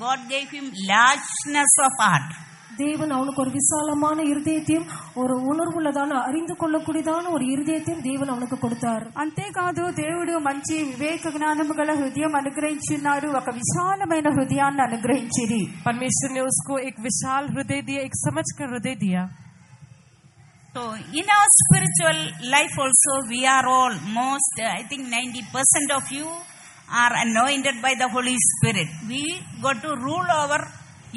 God gave him largeness of heart. தேவன் அவனுக்கு ஒரு விசாலமான இருதயத்தையும் ஒரு உணர்வுள்ளதான அறிந்து கொள்ளக்கூடியதான ஒரு இருதயத்தையும் தேவன் அவனுக்கு கொடுத்தார். అంతేకాదు దేవుడు మంచి వివేక జ్ఞానము గల హృదయం అనుగ్రహించున్నారు, ఒక విశాలమైన హృదయాన్ని అనుగ్రహించిరి. परमेश्वर ने उसको एक विशाल हृदय दिया, एक समझ कर हृदय दिया. So in our spiritual life also we are all most, I think 90% of you are anointed by the Holy Spirit. We got to rule over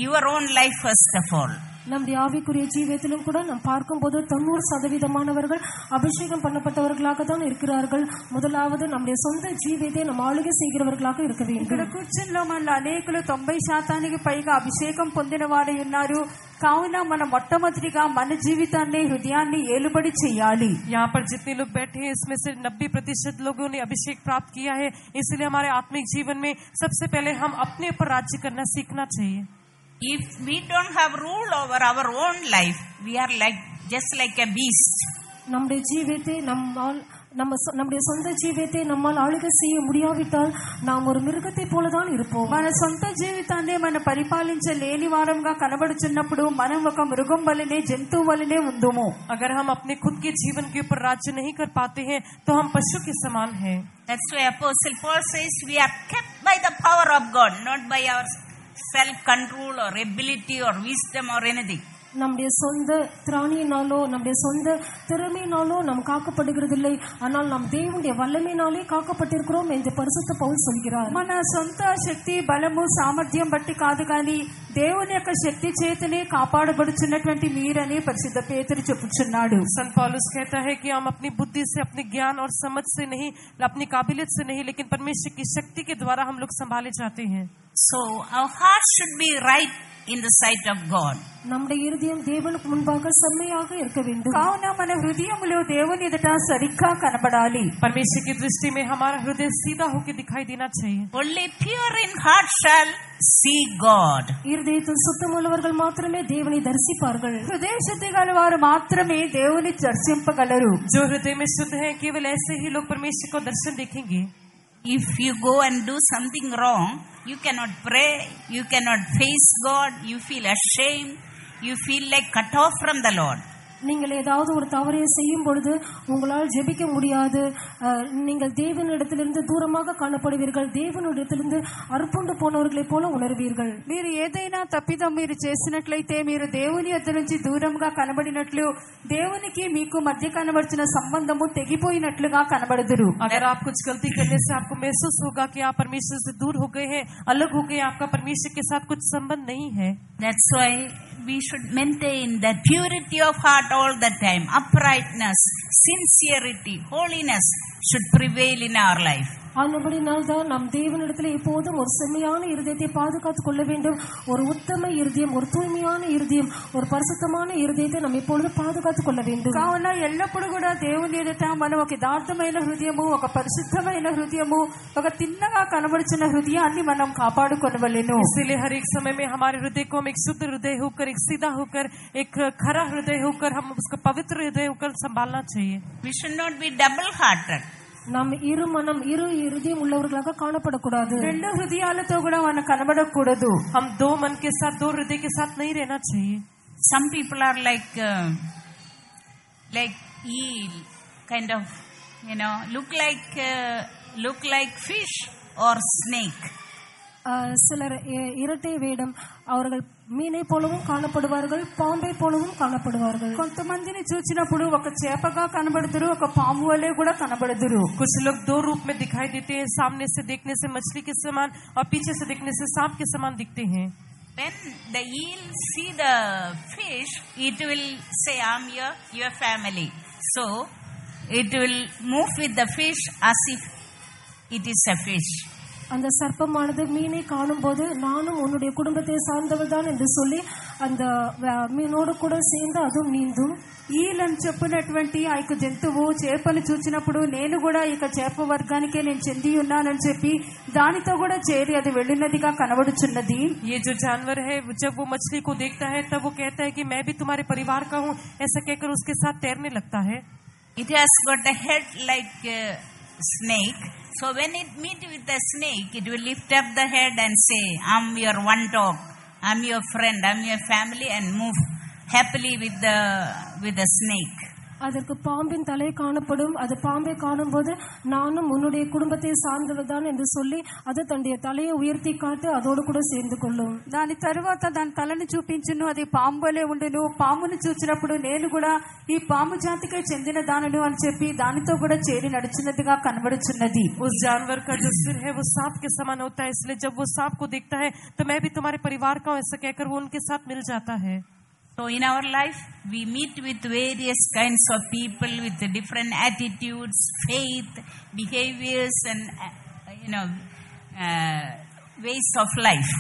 your own life first of all. நம்முடைய ஆவிக்குரிய ஜீவியத்திலும் கூட நாம் பார்க்கும்போது 90% அபிஷேகம் பண்ணப்பட்டவர்களாக தான் இருக்கிறார்கள். முதலாவது நம்முடைய சொந்த ஜீவியத்தை நாம் ஆளுகை செய்கிறவர்களாக இருக்க வேண்டும். ఇక్కడ కూర్చున్న మనలో అనేకులు 90% పైగా అభిషేకం పొందిన వారై ఉన్నారు. కావున మనం మొట్టమొదటిగా మన జీవితాన్ని హృదయాన్ని ఏలుబడి చేయాలి. यहाँ पर जितने लोग बैठे हैं इसमें से 90% लोगों ने अभिषेक प्राप्त किया है. इसलिए हमारे आत्मिक जीवन में सबसे पहले हम अपने ऊपर राज्य करना सीखना चाहिए. If we don't have rule over our own life, we are just like a beast. நம்முடைய ஜீவியத்தை நம்முடைய சொந்த జీవితే நம்மால் ఆளுகை செய்ய முடியாவிட்டால் நாம் ஒரு మిరుగத்தை పోలதான் இருப்போம். మన సొంత జీవితాన్ని మనం పరిపాలించలేని వారంగా కనబడుచున్నప్పుడు మనం ఒక మృగం వలనే జంతువు వలనే ఉందుము. अगर हम अपने खुद के जीवन के ऊपर राज्य नहीं कर पाते हैं तो हम पशु के समान हैं. That's why Apostle Paul says we are kept by the power of God, not by our self control or ability or wisdom or anything. நம்முடைய சொந்த திராணியினாலோ நம்முடைய சொந்த திறமையினாலோ நாம் காக்கப்படுகிறதில்லை. ஆனால் நாம் தேவனுடைய வல்லமையினாலே காக்கப்பட்டிருக்கிறோம் என்று பரிசுத்த பவுல் சொல்கிறார். మన సొంత శక్తి బలము సామర్థ్యం బట్టి కాదు కానీ దేవుని యొక్క శక్తి చేతనే కాపాడబడుచున్నటువంటి మీరని పరిశుద్ధ పేతురు చెప్పుచున్నాడు. संत पौलुस कहता है कि हम अपनी बुद्धि से, अपने ज्ञान और समझ से नहीं, अपनी काबिलियत से नहीं, लेकिन परमेश्वर की शक्ति के द्वारा हम लोग संभाले जाते हैं. So our heart should be right in the sight of God. நம்முடைய இருதயம் தேவனுக்கு முன்பாக செம்மையாக இருக்க வேண்டும். కావున మన హృదయములో దేవుని ఎదుట సరిగ్గా కనబడాలి. परमेश्वर की दृष्टि में हमारा हृदय सीधा होकर दिखाई देना चाहिए. Only pure in heart shall see God. இருதயத்தில் சுத்தமுள்ளவர்கள் மாத்திரமே தேவனை தரிசிப்பார்கள். హృదయ శుద్ధి గల వారు మాత్రమే దేవుని దర్శింపగలరు. जो हृदय में शुद्ध है, केवल ऐसे ही लोग परमेश्वर को दर्शन देखेंगे. If you go and do something wrong, you cannot pray, you cannot face God, you feel ashamed, you feel like cut off from the Lord. நீங்கள் ஏதாவது ஒரு தவறை செய்யும் பொழுது உங்களால் ஜெபிக்க முடியாது. நீங்கள் தேவனிடத்திலிருந்து தூரமாக காணப்படுவீர்கள். தேவனிடத்திலிருந்து அறுப்புண்டு போனவர்களைப் போல உணர்வீர்கள். మీరు ఏదైనా తప్పిదం మీరు చేసినట్లయితే మీరు దేవుని యొద్ద నుంచి దూరంగా కనబడినట్లు దేవునికి మీకు మధ్య కనబడుతున్న సంబంధము తెగిపోయినట్లుగా కనబడదురు. अगर आप कुछ गलती करने से आपको महसूस होगा कि आप परमेश्वर से दूर हो गए हैं, अलग हो गए, आपका परमेश्वर के साथ कुछ संबंध नहीं है. That's why we should maintain that purity of heart all the time. Uprightness, sincerity, holiness should prevail in our life. ஆனபடினால்தான் நாம் தேவனிடத்தில் எப்போதும் ஒரு செம்மையான இருதயத்தை பாதுகாத்துக் கொள்ள வேண்டும். ஒரு உத்தம இருதயம், ஒரு தூய்மையான இருதயம், ஒரு பரிசுத்தமான இருதயத்தை நாம் எப்பொழுது பாதுகாத்துக் கொள்ள வேண்டும். కావున ఎల్లప్పుడూ కూడా దేవుని ఎదుట మనం ఒక యథార్థమైన హృదయము, ఒక పరిశుద్ధమైన హృదయము, ఒక తిన్నగా కనబడుచున్న హృదయాన్ని మనం కాపాడుకొనవలెను. इसलिए हर एक समय में हमारे हृदय को हम एक शुद्ध हृदय होकर, एक सीधा होकर, एक खरा हृदय होकर, हम उसका पवित्र हृदय होकर संभालना चाहिए. We should not be double-hearted. நாம் இரு இருதயம் உள்ளவர்களாக காணப்படக்கூடாது. రెండు హృదయాలతో కూడా మనం కనబడకూడదు. हम दो मन के साथ, दो हृदय के साथ नहीं रहना चाहिए. Some people are like eel, kind of, look like fish or snake. சிலர் இரட்டை வேடம், அவர்கள் மீனை போலவும் காணப்படுவார்கள், பாம்பை போலவும் காணப்படுவார்கள். కొంతమందిని చూచినప్పుడు ఒక చేపగా కనబడుదురు, ఒక పాము వలె కూడా కనబడుదురు. कुछ लोग दो रूप में दिखाई देते हैं, सामने से देखने से मछली के समान और पीछे से देखने से सांप के समान दिखते हैं. When the eel see the fish, it will say, "I'm your family." So it will move with the fish as if it is a fish. அந்த சர்ப்பமானது மீனை காணும் போது நானும் உன்னுடைய குடும்பத்தை சார்ந்தவர் தான் என்று சொல்லி அந்த மீனோடு கூட சேர்ந்து அதுவும் நீந்தும். ఈలని చెప్పినటువంటి ఆ యొక్క జంతువు చేపను చూచినప్పుడు నేను కూడా ఈ చేప వర్గానికే నేను చెంది ఉన్నానని చెప్పి దానితో కూడా చేరి అది వెళ్ళినదిగా కనబడుచున్నది. ये जो जानवर है, जब वो मछली को देखता है तब वो कहता है कि मैं भी तुम्हारे परिवार का हूँ, ऐसा कहकर उसके साथ तैरने लगता है. It has got a head like snake. So when it meet with the snake, it will lift up the head and say, "I'm your one dog, I'm your friend, I'm your family," and move happily with the snake. அதற்கு பாம்பின் தலை காணப்படும். அது பாம்பை காணும் போது நானும் உன்னுடைய குடும்பத்தை சார்ந்தவர் தான் என்று சொல்லி அது தன்னுடைய தலையை உயர்த்தி காட்டு அதோடு கூட சேர்ந்து கொள்ளும். దాని తరువాత దాని తలని చూపించును, అది పాము వలె ఉండును. పామును చూచినప్పుడు నేను కూడా ఈ పాము జాతికే చెందిన దానను అని చెప్పి దానితో కూడా చేరి నడుచున్నదిగా కనబడుచున్నది. उस जानवर का जो सिर है वो सांप के समान होता है, इसलिए जब वो सांप को देखता है तो मैं भी तुम्हारे परिवार का हूँ, ऐसा कहकर वो उनके साथ मिल जाता है. So in our life, we meet with various kinds of people with different attitudes, faith, behaviors, and ways of life.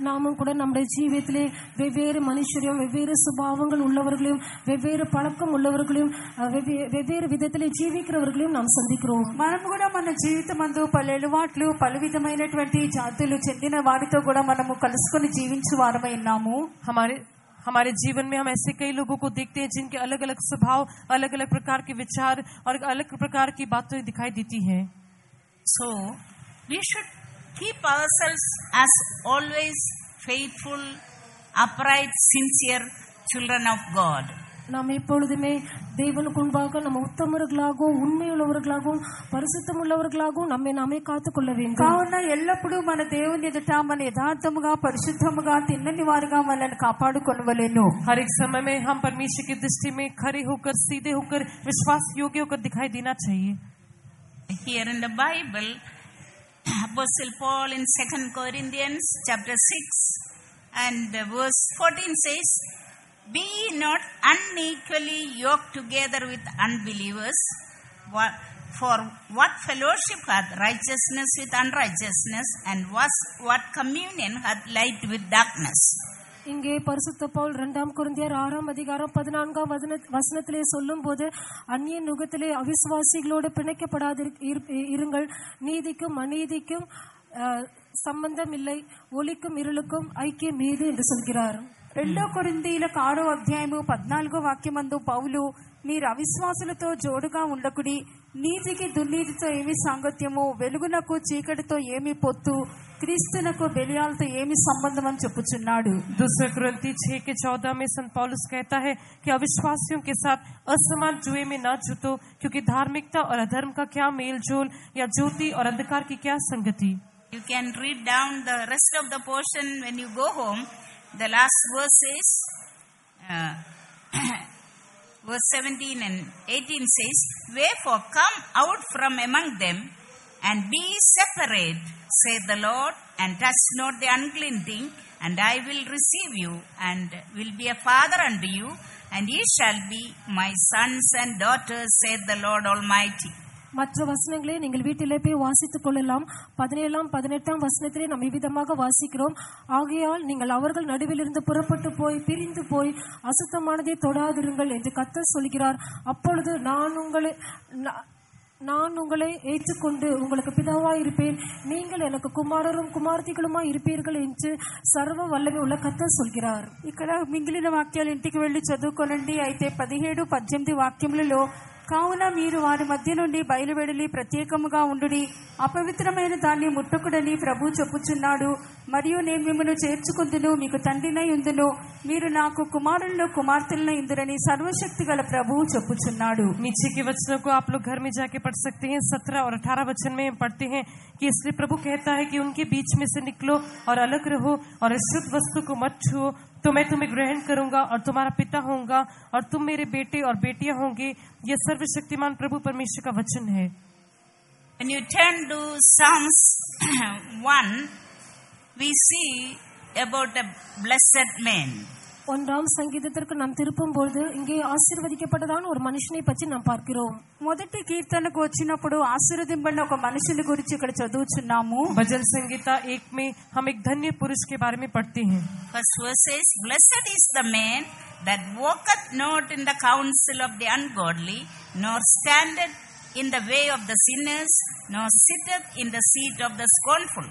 நாமும் கூட நம்முடைய ஜீவியத்திலே வெவ்வேறு மனுஷரையும், வெவ்வேறு சுபாவங்கள் உள்ளவர்களையும், வெவ்வேறு பழக்கம் உள்ளவர்களையும், வெவ்வேறு விதத்திலே ஜீவிக்கிறவர்களையும் நாம் சந்திக்கிறோம். మనం కూడా మన జీవితమందు పలు అలవాట్లు, పలు విధమైనటువంటి జాతులు చెందిన వారితో కూడా మనము కలుసుకొని జీవించు వారమై ఉన్నాము. हमारे जीवन में हम ऐसे कई लोगों को देखते हैं जिनके अलग अलग स्वभाव, अलग अलग प्रकार के विचार और अलग प्रकार की बातें दिखाई देती हैं. So we should keep ourselves as always faithful, upright, sincere children of God. நாம் எப்பொழுதுமே தேவனுக்கு முன்பாக நம்ம ఉత్తమர்களாகவும் ఉண்மையுள்ளவர்களாகவும் పరిశుద్ధముள்ளவர்களாகவும் நம்மை நாமே కాத்துకొள்ள வேண்டும். కావున ఎల్లప్పుడూ మన దేవుని ఎదుట మన యథార్థముగా పరిశుద్ధముగా తిన్నని వారుగా మనల్ని కాపాడుకొనవలెను. हर एक समय में हम परमेश्वर की दृष्टि में खरे होकर, सीधे होकर, विश्वास योग्य होकर दिखाई देना चाहिए. Here in the Bible, Apostle Paul in 2 Corinthians chapter 6 and verse 14 says, "Be not unequally yoked together with unbelievers. For what fellowship hath righteousness with unrighteousness, and what communion hath light with darkness?" இங்கே பரிசுத்த பவுல் 2 கொரிந்தியர் 6 அதிகாரம் 14 வசனத்திலே சொல்லும் போது, அந்நிய நுகத்திலே அவிசுவாசிகளோடு பிணைக்கப்படாது இருங்கள், நீதிக்கும் அநீதிக்கும் சம்பந்தம் இல்லை, ஒளிக்கும் இருளுக்கும் ஐக்கியம் ஏது என்று சொல்கிறார். 2 కొరింథీయులకు 6వ అధ్యాయము 14వ వాక్యమందు పౌలు, మీరు అవిశ్వాసులతో జోడుగా ఉండకుడి, నీతికి దుర్నీతితో ఏమి సాంగత్యము, వెలుగునకు చీకటితో ఏమి పొత్తు, క్రీస్తునకు బెలియాలతో ఏమి సంబంధం అని చెప్పుచున్నాడు. 2 कुरिन्थी 6:14 में संत पौलुस कहता है कि अविश्वासियों के साथ असमान जुए में न जुटो, क्योंकि धार्मिकता और अधर्म का क्या मेल जोल, या ज्योति और अंधकार की क्या संगति. You can read down the rest of the portion when you go home. The last verses, verse 17 and 18 says, "Wherefore come out from among them, and be separate, saith the Lord, and touch not the unclean thing, and I will receive you, and will be a father unto you, and ye shall be my sons and daughters, saith the Lord Almighty." மற்ற வசனங்களை நீங்கள் வீட்டிலே போய் வாசித்துக் கொள்ளலாம். 17, 18 வசனத்திலே நாம் இவ்விதமாக வாசிக்கிறோம், ஆகையால் நீங்கள் அவர்கள் நடுவிலிருந்து புறப்பட்டு போய் பிரிந்து போய் அசுத்தமானதை தொடாதிருங்கள் என்று கர்த்தர் சொல்கிறார். அப்பொழுது நான் உங்களை ஏற்றுக்கொண்டு உங்களுக்கு பிதாவாய் இருப்பேன், நீங்கள் எனக்கு குமாரரும் కుమార్తెகளுமாய் இருப்பீர்கள் என்று సర్వ వల్లమే ఉల్ల కర్తర్ சொல்கிறார். ఇక్కడ మిగిలిన వాక్యాలు ఇంటికి వెళ్లి చదువుకోనండి. అయితే 17, 18 వాక్యములలో, కావున మీరు వారి మధ్య నుండి బయలువెడలి ప్రత్యేకముగా ఉండుడి, అపవిత్రమైన దాన్ని ముట్టకుడని ప్రభు చెప్పుచున్నాడు. మరియు నేను మిమ్మల్ని చేర్చుకుందును, మీకు తండ్రినై ఉందును, మీరు నాకు కుమారుల్లో కుమార్తెలనై ఇందురని సర్వశక్తి గల ప్రభువు చెప్పుచున్నాడు. नीचे के वचनों को आप लोग घर में जाके पढ़ सकते हैं. 17 और 18 वचन में हम पढ़ते हैं कि इसलिए प्रभु कहता है कि उनके बीच में से निकलो और अलग रहो, और अशुद्ध वस्तु को मत छुओ, तो मैं तुम्हें ग्रहण करूंगा और तुम्हारा पिता होऊंगा, और तुम मेरे बेटे और बेटियां होंगे. यह सर्वशक्तिमान प्रभु परमेश्वर का वचन है. When you turn to Psalms 1, we see about a blessed man. 1ஆம் சங்கீதத்திற்கு நாம் திருப்பும் பொழுது இங்கே ஆசீர்வதிக்கப்பட்டதான ஒரு மனுஷனை பற்றி நாம் பார்க்கிறோம். మొదటి కీర్తనకు వచ్చినప్పుడు ఆశీర్వదింపబడిన ఒక మనుషుని గురించి ఇక్కడ చదువుచున్నాము. भजन संहिता 1 में हम एक धन्य पुरुष के बारे में पढ़ते हैं. First verse says, "Blessed is the man that walketh not in the counsel of the ungodly, nor standeth in the way of the sinners, nor sitteth in the seat of the scornful.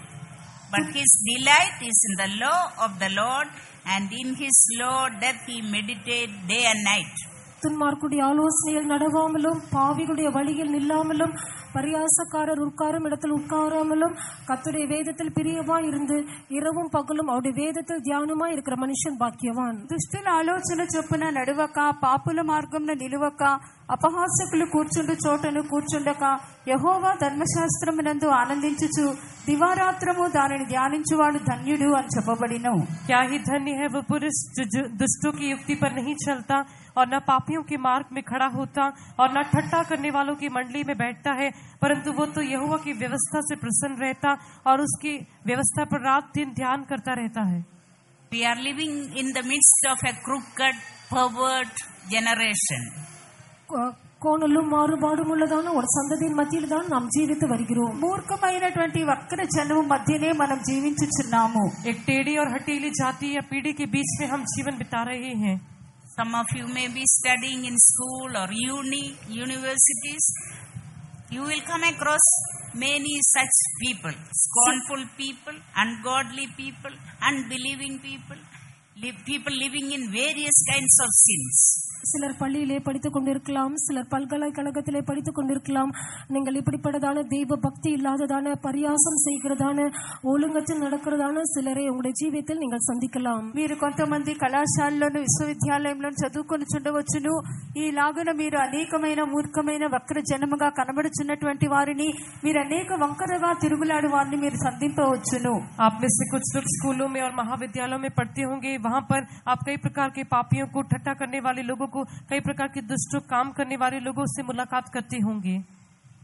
But his delight is in the law of the Lord, and in his law doth he meditate day and night." துன்மார்க்குடைய ஆலோசனையில் நடவாமலும், பாவிகளுடைய வழியில் நில்லாமலும், பரியாசக்காரர் உட்காரும் இடத்தில் உட்காராமலும், கர்த்தருடைய வேதத்தில் பிரியமாய் இருந்து இரவும் பகலும் அவருடைய வேதத்தில் தியானமாய் இருக்கிற மனுஷன் பாக்கியவான். దుష్టుల ఆలోచన చొప్పున నడువక, పాపుల మార్గంలో నిలువక, అపహాసకులు కూర్చుండు చోటను కూర్చుండక, యెహోవా ధర్మశాస్త్రమునందు ఆనందించుచు దివారాత్రము దానిని ధ్యానించువాడు ధన్యుడు అని చెప్పబడిను. क्या ही धन्य है वो पुरुष जो दुष्टों की युक्ति पर नहीं चलता, और न पापियों के मार्ग में खड़ा होता, और न ठट्टा करने वालों की मंडली में बैठता है, परंतु वो तो यहोवा की व्यवस्था से प्रसन्न रहता और उसकी व्यवस्था पर रात दिन ध्यान करता रहता है. We are living in the midst of a crooked, pervert generation. கோணலும் மாறுபாடும் உள்ளதான ஒரு சந்ததியின் மத்தியில் தான் நாம் ஜீவித்து வருகிறோம். మూర్ఖమైనటువంటి వక్ర జనము మధ్యనే మనం జీవించుచున్నాము. एक टेढ़ी और हठीली जाति या पीढ़ी के बीच में हम जीवन बिता रहे हैं. Some of you may be studying in school or universities. You will come across many such people, scornful people, ungodly people, unbelieving people, people living in various kinds of sins. சிலர் பள்ளியிலே படித்துக் கொண்டிருக்கலாம், சிலர் பல்கலைக்கழகத்திலே படித்துக் கொண்டிருக்கலாம். நீங்கள் இப்படிப்பட்டதான தெய்வ பக்தி இல்லாததான, பரியாசம் செய்கிறதான, ஒழுங்கற்று நடக்கிறதான சிலரை உங்களுடைய జీవితంలో நீங்கள் సంధికలాం. మీరు కొంతమంది కళాశాలలోను విశ్వవిద్యాలయంలో చదువుకొని చుండవచ్చును. ఈలాగున మీరు అనేకమైన మూర్ఖమైన వక్ర జనముగా కనబడుచున్నటువంటి వారిని, మీరు అనేక వంకరగా తిరుగులాడు వారిని మీరు సంధింపవచ్చును. आप में से कुछ लोग स्कूलों में और महाविद्यालयों में पढ़ते होंगे, वहाँ पर आप कई प्रकार के पापियों को, ठट्टा करने वाले लोगों को, कई प्रकार के दुष्ट काम करने वाले लोगों से मुलाकात करते होंगे.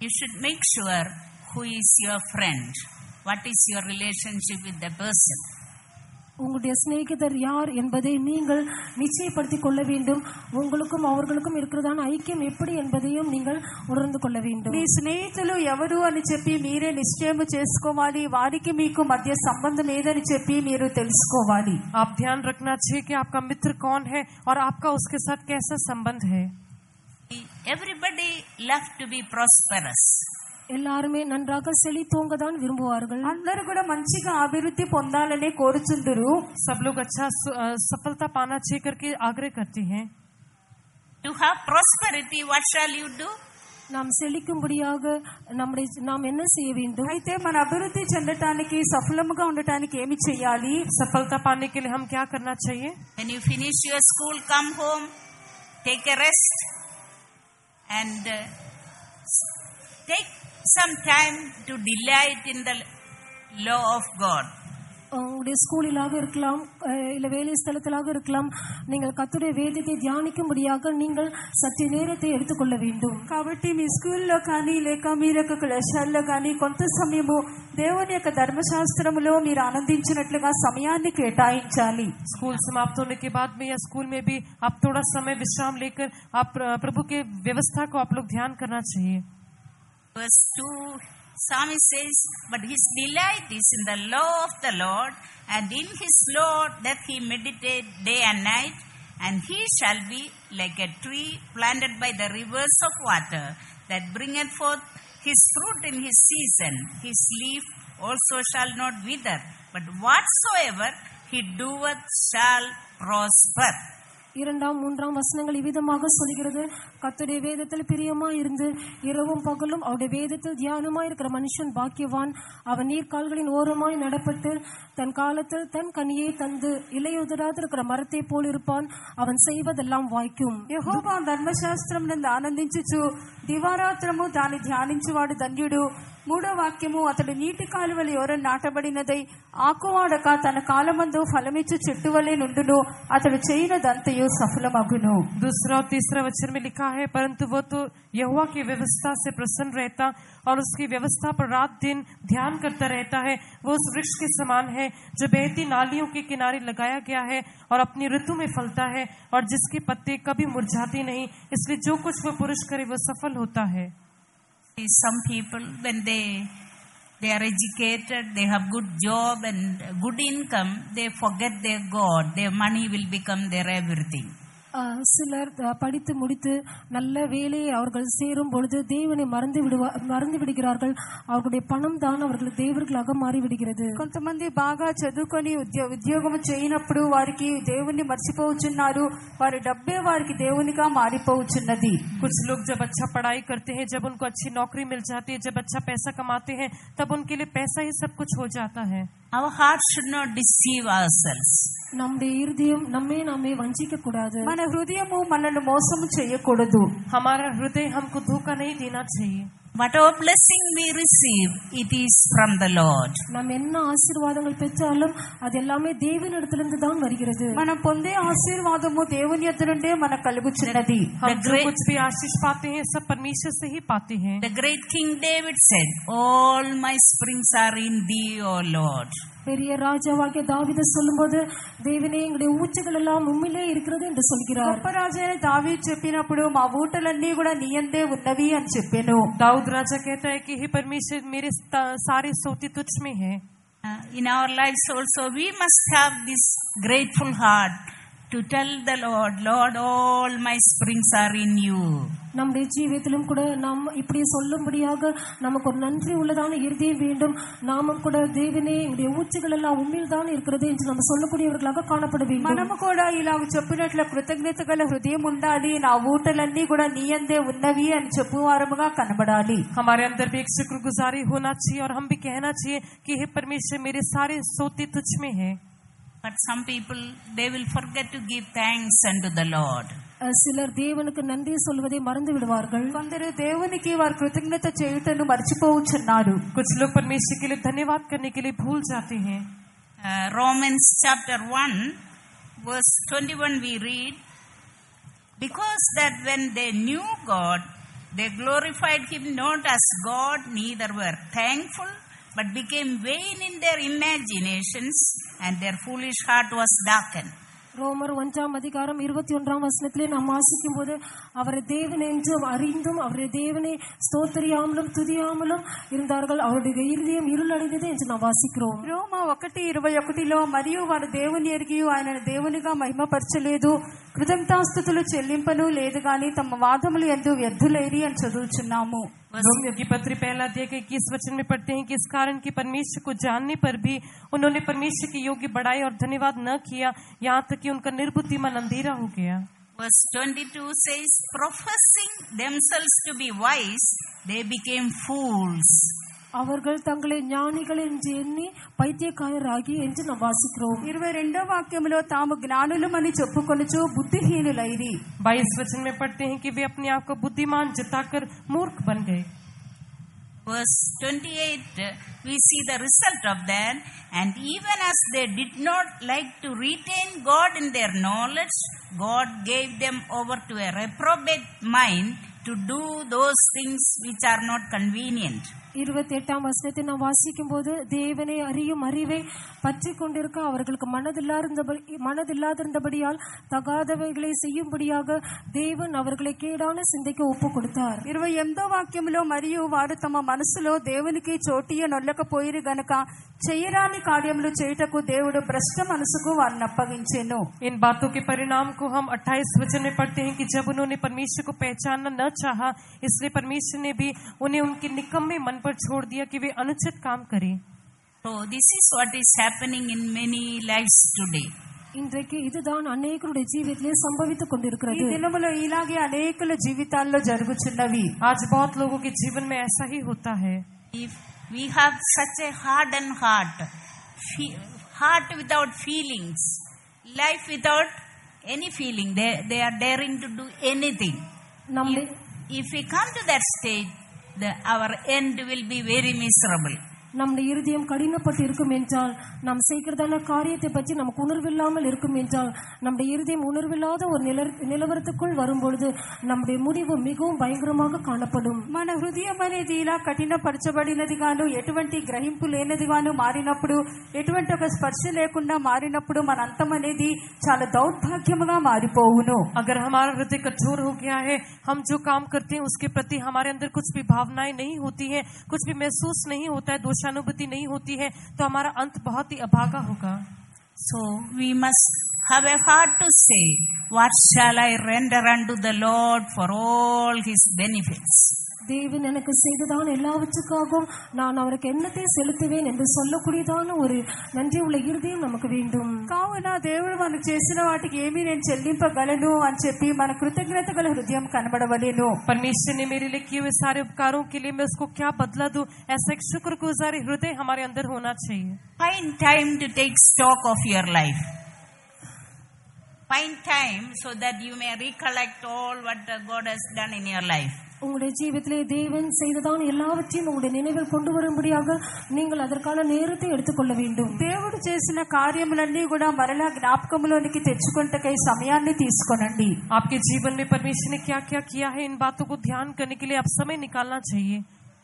You should make sure who is your friend. What is your relationship with the person? உங்களுடைய சிநேகிதர் யார் என்பதை நீங்கள் நிச்சயப்படுத்திக் கொள்ள வேண்டும். உங்களுக்கும் அவர்களுக்கும் இருக்கிறதான ஐக்கியம் எப்படி என்பதையும் நீங்கள் உணர்ந்து கொள்ள வேண்டும். మీ స్నేహితులు ఎవరు అని చెప్పి మీరే నిశ్చయం చేసుకోవాలి. వారికి మీకు మధ్య సంబంధం ఏదని చెప్పి మీరు తెలుసుకోవాలి. आप ध्यान रखना चाहिए कि आपका मित्र कौन है और आपका उसके साथ कैसा संबंध है. Everybody love to be prosperous. எல்லாருமே நன்றாக செழித்தோங்க தான் விரும்புவார்கள். అందరూ కూడా మంచిగా అభివృద్ధి పొందాలనే కోరుచుందురు. सब लोग अच्छा सफलता पाना चाहिए करके आग्रह करते हैं. To have prosperity, what shall you do? நாம் செழிக்கும்படியாக நாம் என்ன செய்ய வேண்டும்? అయితే మన అభివృద్ధి చెందటానికి, సఫలముగా ఉండటానికి ఏమి చేయాలి? सफलता पाने के लिए हम क्या करना चाहिए? When you finish your school, come home, take a rest, and take some time to delight in the law of God. உங்களுடைய ஸ்கூலிலாக இருக்கலாம், இல்ல வேலை ஸ்தலத்திலாக இருக்கலாம், நீங்கள் கர்த்தருடைய வேதத்தை தியானிக்கும்படியாக நீங்கள் சற்று நேரத்தை எடுத்துக்கொள்ள வேண்டும். కాబట్టి మీ స్కూల్లో కానీ లేక మీరు యొక్క కళాశాలలో కానీ కొంత సమయము దేవుని యొక్క ధర్మశాస్త్రములో మీరు ఆనందించినట్లుగా సమయాన్ని కేటాయించాలి. स्कूल समाप्त होने के बाद में या स्कूल में भी आप थोड़ा समय विश्राम लेकर आप प्रभु के व्यवस्था को आप लोग ध्यान करना चाहिए. Verse 2, Psalmist says, but his delight is in the law of the Lord, and in his law doth he meditate day and night, and he shall be like a tree planted by the rivers of water, that bringeth forth his fruit in his season. His leaf also shall not wither, but whatsoever he doeth shall prosper. 2, 3 வசனங்கள் இவ்விதமாக சொல்கிறது. கர்த்தருடைய வேதத்தில் பிரியமா இருந்து இரவும் பகலும் அவருடைய வேதத்தில் தியானமாய் இருக்கிற மனுஷன் பாக்கியவான். அவன் நீர்க்கால்களின் ஓரமாய் நடப்பட்டு தன் காலத்தில் தன் கனியை தந்து இலையுதிராது இருக்கிற மரத்தை போல் இருப்பான். அவன் செய்வதெல்லாம் వాక్యం. యెహోవా ధర్మశాస్త్రమునందు ఆనందించుచు దివారాత్రము దాన్ని ధ్యానించువాడు ధన్యుడు. 3వ వాక్యము, అతడు నీటి కాలువల ఓరన నాటబడినదై ఆకువాడక తన కాలమందు ఫలమిచ్చు చెట్టు వలె నుండును. అతడు చేయునదంతయు సఫలమగును. दूसरा और तीसरा वचन में लिखा है, परंतु वो तो यहोवा की व्यवस्था से प्रसन्न रहता और उसकी व्यवस्था पर रात दिन ध्यान करता रहता है. वो उस वृक्ष के समान है जो बहती नालियों के किनारे लगाया गया है और अपनी ऋतु में फलता है और जिसके पत्ते कभी मुरझाते नहीं. इसलिए जो कुछ वो पुरुष करे वो सफल होता है. Some people, when they are educated, they have good job and good income, they forget their God. Their money will become their everything. சிலர் படித்து முடித்து நல்ல வேலையை அவர்கள் சேரும் பொழுது தேவனை மறந்து விடுகிறார்கள். அவர்களுடைய பணம் தான் அவர்கள் தேவர்களாக மாறிவிடுகிறது. కొంతమంది బాగా చదువుకొని ఉద్యోగం చేయనప్పుడు వారికి దేవుణ్ణి మర్చిపోవచ్చున్నారు. వారి డబ్బే వారికి దేవునిగా మారిపోవచ్చున్నది. कुछ लोग जब अच्छा पढ़ाई करते हैं, जब उनको अच्छी नौकरी मिल जाती है, जब अच्छा पैसा कमाते हैं, तब उनके लिए पैसा ही सब कुछ हो जाता है. Our heart should not deceive ourselves. நம்முடைய இருதயம் நம்மை வஞ்சிக்க கூடாது. మన హృదయము మనల్ని మోసము చేయకూడదు. हमारा हृदय हमको धोखा नहीं देना चाहिए. Whatever blessing we receive, it is from the Lord. நாம் என்ன ఆశీర్వాదங்கள் பெற்றாலும் அது எல்லாமே தேவனிடத்திலிருந்து தான் வருகிறது. మనం పొందే ఆశీర్వాదము దేవుని యొద్ద నుండే మనకు కలుగుచున్నది. हम जो कुछ भी आशीष पाते हैं सब परमेश्वर से ही पाते हैं. The great King David said, all my springs are in thee, O Lord. பெரிய ராஜாவாகிய தாவீது சொல்லும்போது, தேவனே எங்களுடைய ஊற்றுகள் எல்லாம் உம்மிலே இருக்கிறது என்று சொல்கிறார். గొప్ప రాజైన దావీదు చెప్పినప్పుడు మా ఊటలన్నీ కూడా నీ యందే ఉన్నవి అని చెప్పెను. दाऊद राजा कहता है कि हे परमेश्वर, मेरे सारे सोते तुझ में हैं. In our lives also we must have this grateful heart to tell the Lord, Lord, all my springs are in you. நம்முடைய ஜீவியத்திலும் கூட நாம் இப்படி சொல்லும்படியாக நமக்கு ஒரு நன்றி உள்ளதான இருதயம் வேண்டும். நாமும் கூட தேவனே எங்களுடைய ஊற்றுகள் எல்லாம் உண்மையில் தான் இருக்கிறது என்று நம்ம சொல்லக்கூடியவர்களாக காணப்பட வேண்டும். మనము కూడా ఇలా చెప్పినట్లు కృతజ్ఞత గల హృదయం ఉండాలి. నా ఊటలన్నీ కూడా నీ అందే ఉన్నవి అని చెప్పువారముగా కనబడాలి. हमारे अंदर भी एक शुक्रगुजारी होना चाहिए और हम भी कहना चाहिए कि हे परमेश्वर मेरे सारे सोते तुझ में है. But some people, they will forget to give thanks unto the Lord. சிலர் தேவனுக்கு நன்றி சொல்வதை மறந்து விடுவார்கள். కొందరు దేవునికి వారు కృతజ్ఞత చేయుటను మర్చిపోవచ్చున్నారు. कुछ लोग परमेश्वर के लिए धन्यवाद करने के लिए भूल जाते हैं. Romans chapter 1 verse 21 we read, because that when they knew God, they glorified him not as God, neither were thankful, but became vain in their imaginations, and their foolish heart was darkened. ரோமர் 1:21 நாம் வாசிக்கும் போது அவரை தேவன் என்றும் அறிந்தும் அவருடைய தேவனை ஸ்தோத்திரியாமலும் துதியாமலும் இருந்தார்கள், அவருடைய இருதயம் இருளடைந்தது என்று நாம் வாசிக்கிறோம். రోమ 1:21 మరియు వారు దేవుని ఎరిగి ఆయన దేవునిగా మహిమపరచలేదు, కృతజ్ఞతాస్తుతులు చెల్లింపను లేదు గాని తమ వాదములు యందు వ్యర్థులైరి అని చదువుచున్నాము. रोमियो की पत्री पहला अध्याय के 21 वचन में पढ़ते हैं कि इस कारण कि परमेश्वर को जानने पर भी उन्होंने परमेश्वर की योग्य बड़ाई और धन्यवाद न किया, यहाँ तक कि उनका निर्बुद्धि मन अंधेरा हो गया. Verse 22 says, professing themselves to be wise, they became fools. அவர்கள் தங்களை ஞானிகள் என்று எண்ணி పైత్యకాయరాగి என்று நாம் వాసిக்கிறோం. 22వ వాక్యములో తాము జ్ఞానులమని చెప్పుకొనుచు బుద్ధిహీనులైరి. 22 वचन में पढ़ते हैं कि वे अपने आप को बुद्धिमान जताकर मूर्ख बन गए. Verse 28, we see the result of that. And even as they did not like to retain God in their knowledge, God gave them over to a reprobate mind to do those things which are not convenient. 28ஆம் வசனத்தை நாம் வாசிக்கும் போது தேவனை அறியும் அறிவை பற்றி கொண்டிருக்க அவர்களுக்கு மனதில்லாதிருந்தபடியால் தகாதவைகளை செய்யும்படியாக தேவன் அவர்களை கேடான சிந்தைக்கு ஒப்பு கொடுத்தார். 28వ వాక్యంలో మరియు వారు తమ మనసులో దేవునికి చోటియ నొల్లకపోయిరు గనుక చేయరాని కార్యములు చేయుటకు దేవుడు భ్రష్ట మనసుకు వారిని అప్పగించెను. इन बातों के परिणाम को हम 28 वचन में पढ़ते हैं कि जब उन्होंने परमेश्वर को पहचानना न चाहा, इसलिए परमेश्वर ने भी उन्हें उनके निकम्मे मन पर छोड़ दिया कि वे अनुचित काम करें. So this is what is happening in many lives today. இன்றைக்கு இதுதான் அநேகருடைய ஜீவிதத்திலே సంభవించుకొండిருக்கிறது. ఈ దినములో ఇలాగే అనేకుల జీవితాల్లో జరుగుచున్నవి. आज बहुत लोगों के जीवन में ऐसा ही होता है. If we have such a hardened heart, heart without feelings, life without any feeling, they are daring to do anything. If we come to that stage, our end will be very miserable. நம்முடைய இருதயம் கடினப்பட்டு இருக்கும் என்றால், நாம் செய்கிறதான காரியத்தை பற்றி நமக்கு உணர்வில்லாமல் இருக்கும் என்றால், நம்முடைய இருதயம் உணர்வில்லாத ஒரு நிலவரத்துக்குள் வரும்பொழுது நம்முடைய முடிவு மிகவும் பயங்கரமாக காணப்படும். మన హృదయం అనేది ఇలా కఠినపరచబడినది గాను, ఎటువంటి గ్రహింపు లేనిది గాను మారినప్పుడు, ఎటువంటి ఒక స్పర్శ లేకుండా మారినప్పుడు మన అంతం అనేది చాలా దౌర్భాగ్యముగా మారిపోవును. अगर हमारा हृदय कठोर हो गया है, हम जो काम करते हैं उसके प्रति हमारे अंदर कुछ भी भावनाएं नहीं होती है, कुछ भी महसूस नहीं होता है, अनुभूति नहीं होती है, तो हमारा अंत बहुत ही अभागा होगा. So we must have a heart to say, what shall I render unto the Lord for all his benefits? தேவன் எனக்கு செய்ததான எல்லாவற்றுக்காகவும் நான் அவருக்கு என்னத்தை செலுத்துவேன் என்று சொல்லக்கூடியதான ஒரு நன்றி உள்ள இருதயம் நமக்கு வேண்டும். కావున దేవుడు మనకు చేసిన వాటికి ఏమీ నేను చెల్లింపగలను అని చెప్పి మన కృతజ్ఞత గల హృదయం కనబడవలేను. परमेश्वर ने मेरे लिए किए हुए सारे उपकारों के लिए मैं उसको क्या बदला दूं, ऐसा एक शुक्रगुजार हृदय हमारे अंदर होना चाहिए. Find time to take stock of your life. Find time so that you may recollect all what God has done in your life. உங்களுடைய ஜீவிதத்திலே தேவன் செய்ததான எல்லாவற்றையும் உங்களுடைய நினைவில் கொண்டு வரும்படியாக நீங்கள் அதற்கான நேரத்தை எடுத்துக்கொள்ள வேண்டும். దేవుడు చేసిన కార్యములన్నీ కూడా మరలా జ్ఞాపకములోనికి తెచ్చుకొనుటకై సమయాన్ని తీసుకోనండి. आपके जीवन में परमेश्वर ने क्या क्या किया है, इन बातों को ध्यान करने के लिए आप समय निकालना चाहिए.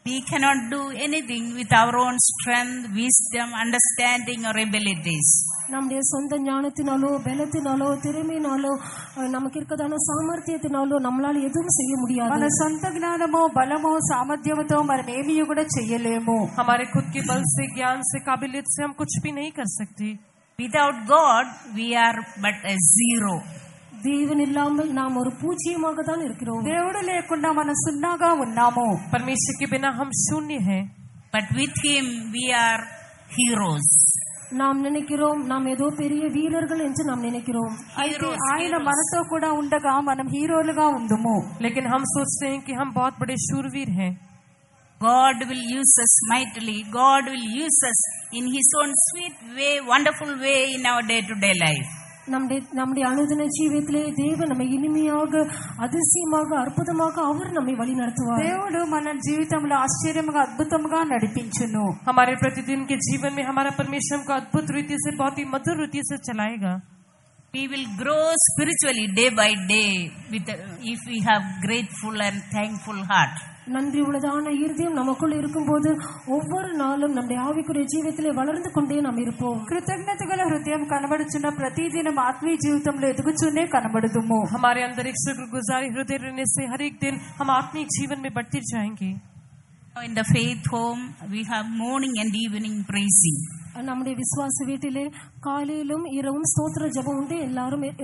We cannot do anything with our own strength, wisdom, understanding or abilities. நம்முடைய சொந்த ஞானத்தினாலோ பலத்தினாலோ திறமையினாலோ நமக்கு இருக்கதான సామర్థ్యத்தினாலோ நம்மளால எதுவும் செய்ய முடியாது. మన సొంత జ్ఞానమో బలమో సామర్థ్యముతో మనం ఏమీ కూడా చేయలేము. हमारे खुद के बल से, ज्ञान से, काबिलियत से हम कुछ भी नहीं कर सकते. Without God, we are but a zero. தேவன் இல்லாமல் நாம் ஒரு பூஜ்யமாக தான் இருக்கிறோம். దేవుడు లేకుండా మనం సున్నాగా ఉన్నాము. परमेश्वर के बिना हम शून्य हैं, but with him we are heroes. நாம் நினைக்கிறோம் நாம் ஏதோ பெரிய வீரர்கள் என்று நாம் நினைக்கிறோம். అయితే ఆయన మనతో కూడా ఉండగా మనం హీరోలుగా ఉందము. लेकिन हम सोचते हैं कि हम बहुत बड़े शूरवीर हैं. God will use us mightily. God will use us in his own sweet way, wonderful way in our day-to-day life. நம்முடைய அனுதின ஜீவியத்திலே தேவன் நம்மை இனிமையாக அதிசயமாக அற்புதமாக அவர் நம்மை வழி நடத்துவார். దేవుడు మన జీవితంలో ఆశ్చర్యంగా అద్భుతంగా నడిపించును. हमारे प्रतिदिन के जीवन में हमारा परमेश्वर हमको अद्भुत रीति से, बहुत ही मधुर रीति से चलाएगा. We will grow spiritually day by day if we have grateful and thankful heart. நன்றி உள்ளதான இருதயம் நமக்குள் இருக்கும்போது ஒவ்வொரு நாளும் நம்முடைய ஆவிக்குரிய జీవితంలో வளர்ந்து கொண்டே நாம் இருப்போம். కృతజ్ఞత గల హృదయం కనబడుచున్న ప్రతిదినం ఆత్మీయ జీవితంలో ఎదుగుచూనే కనబడుదుము. हमारे अंदर एक शुक्रगुजारी हृदय रहने से हर एक दिन हम आत्मिक जीवन में बढ़ते जाएंगे. In the faith home we have morning and evening praising. நம்முடைய விசுவாச வீட்டிலே காலையிலும் இரவும் ஸ்தோத்திர ஜெபம் உண்டு.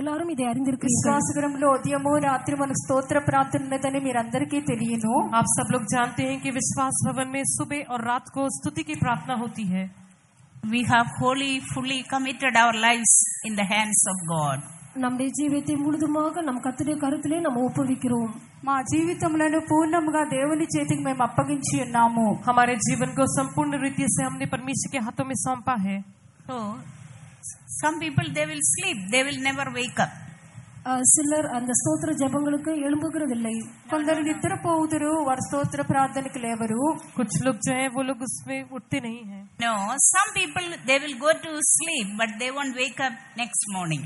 எல்லாரும் இதை அறிந்திருக்கிறீர்கள். విశ్వాసగృహంలో ఉదయము రాత్రి మనకు స్తోత్ర ప్రార్థన ఉన్నదని మీరందరికీ తెలియను. आप सब लोग जानते हैं कि विश्वास भवन में सुबह और रात को स्तुति की प्रार्थना होती है. We have fully committed our lives in the hands of God. நம்முடைய ஜீவியத்தை முழுதுமாக நம் கர்த்தருடைய கருத்திலே நாம் ஒப்புவிக்கிறோம். మా జీవితములను పూర్ణముగా దేవుని చేతికి మేము అప్పగించి ఉన్నాము. हमारे जीवन को संपूर्ण रीति से हमने परमेश्वर के हाथों में सौंपा है. So some people they will sleep, they will never wake up. சிலர் அந்த ஸ்தோத்திர ஜெபங்களுக்கு எழும்புகிறதில்லை. కొందరు నిద్రపోవుదురు, వారు స్తోత్ర ప్రార్థనకు లేవరు. कुछ लोग जो है वो लोग उसमें उठते नहीं हैं. No, some people they will go to sleep but they won't wake up next morning.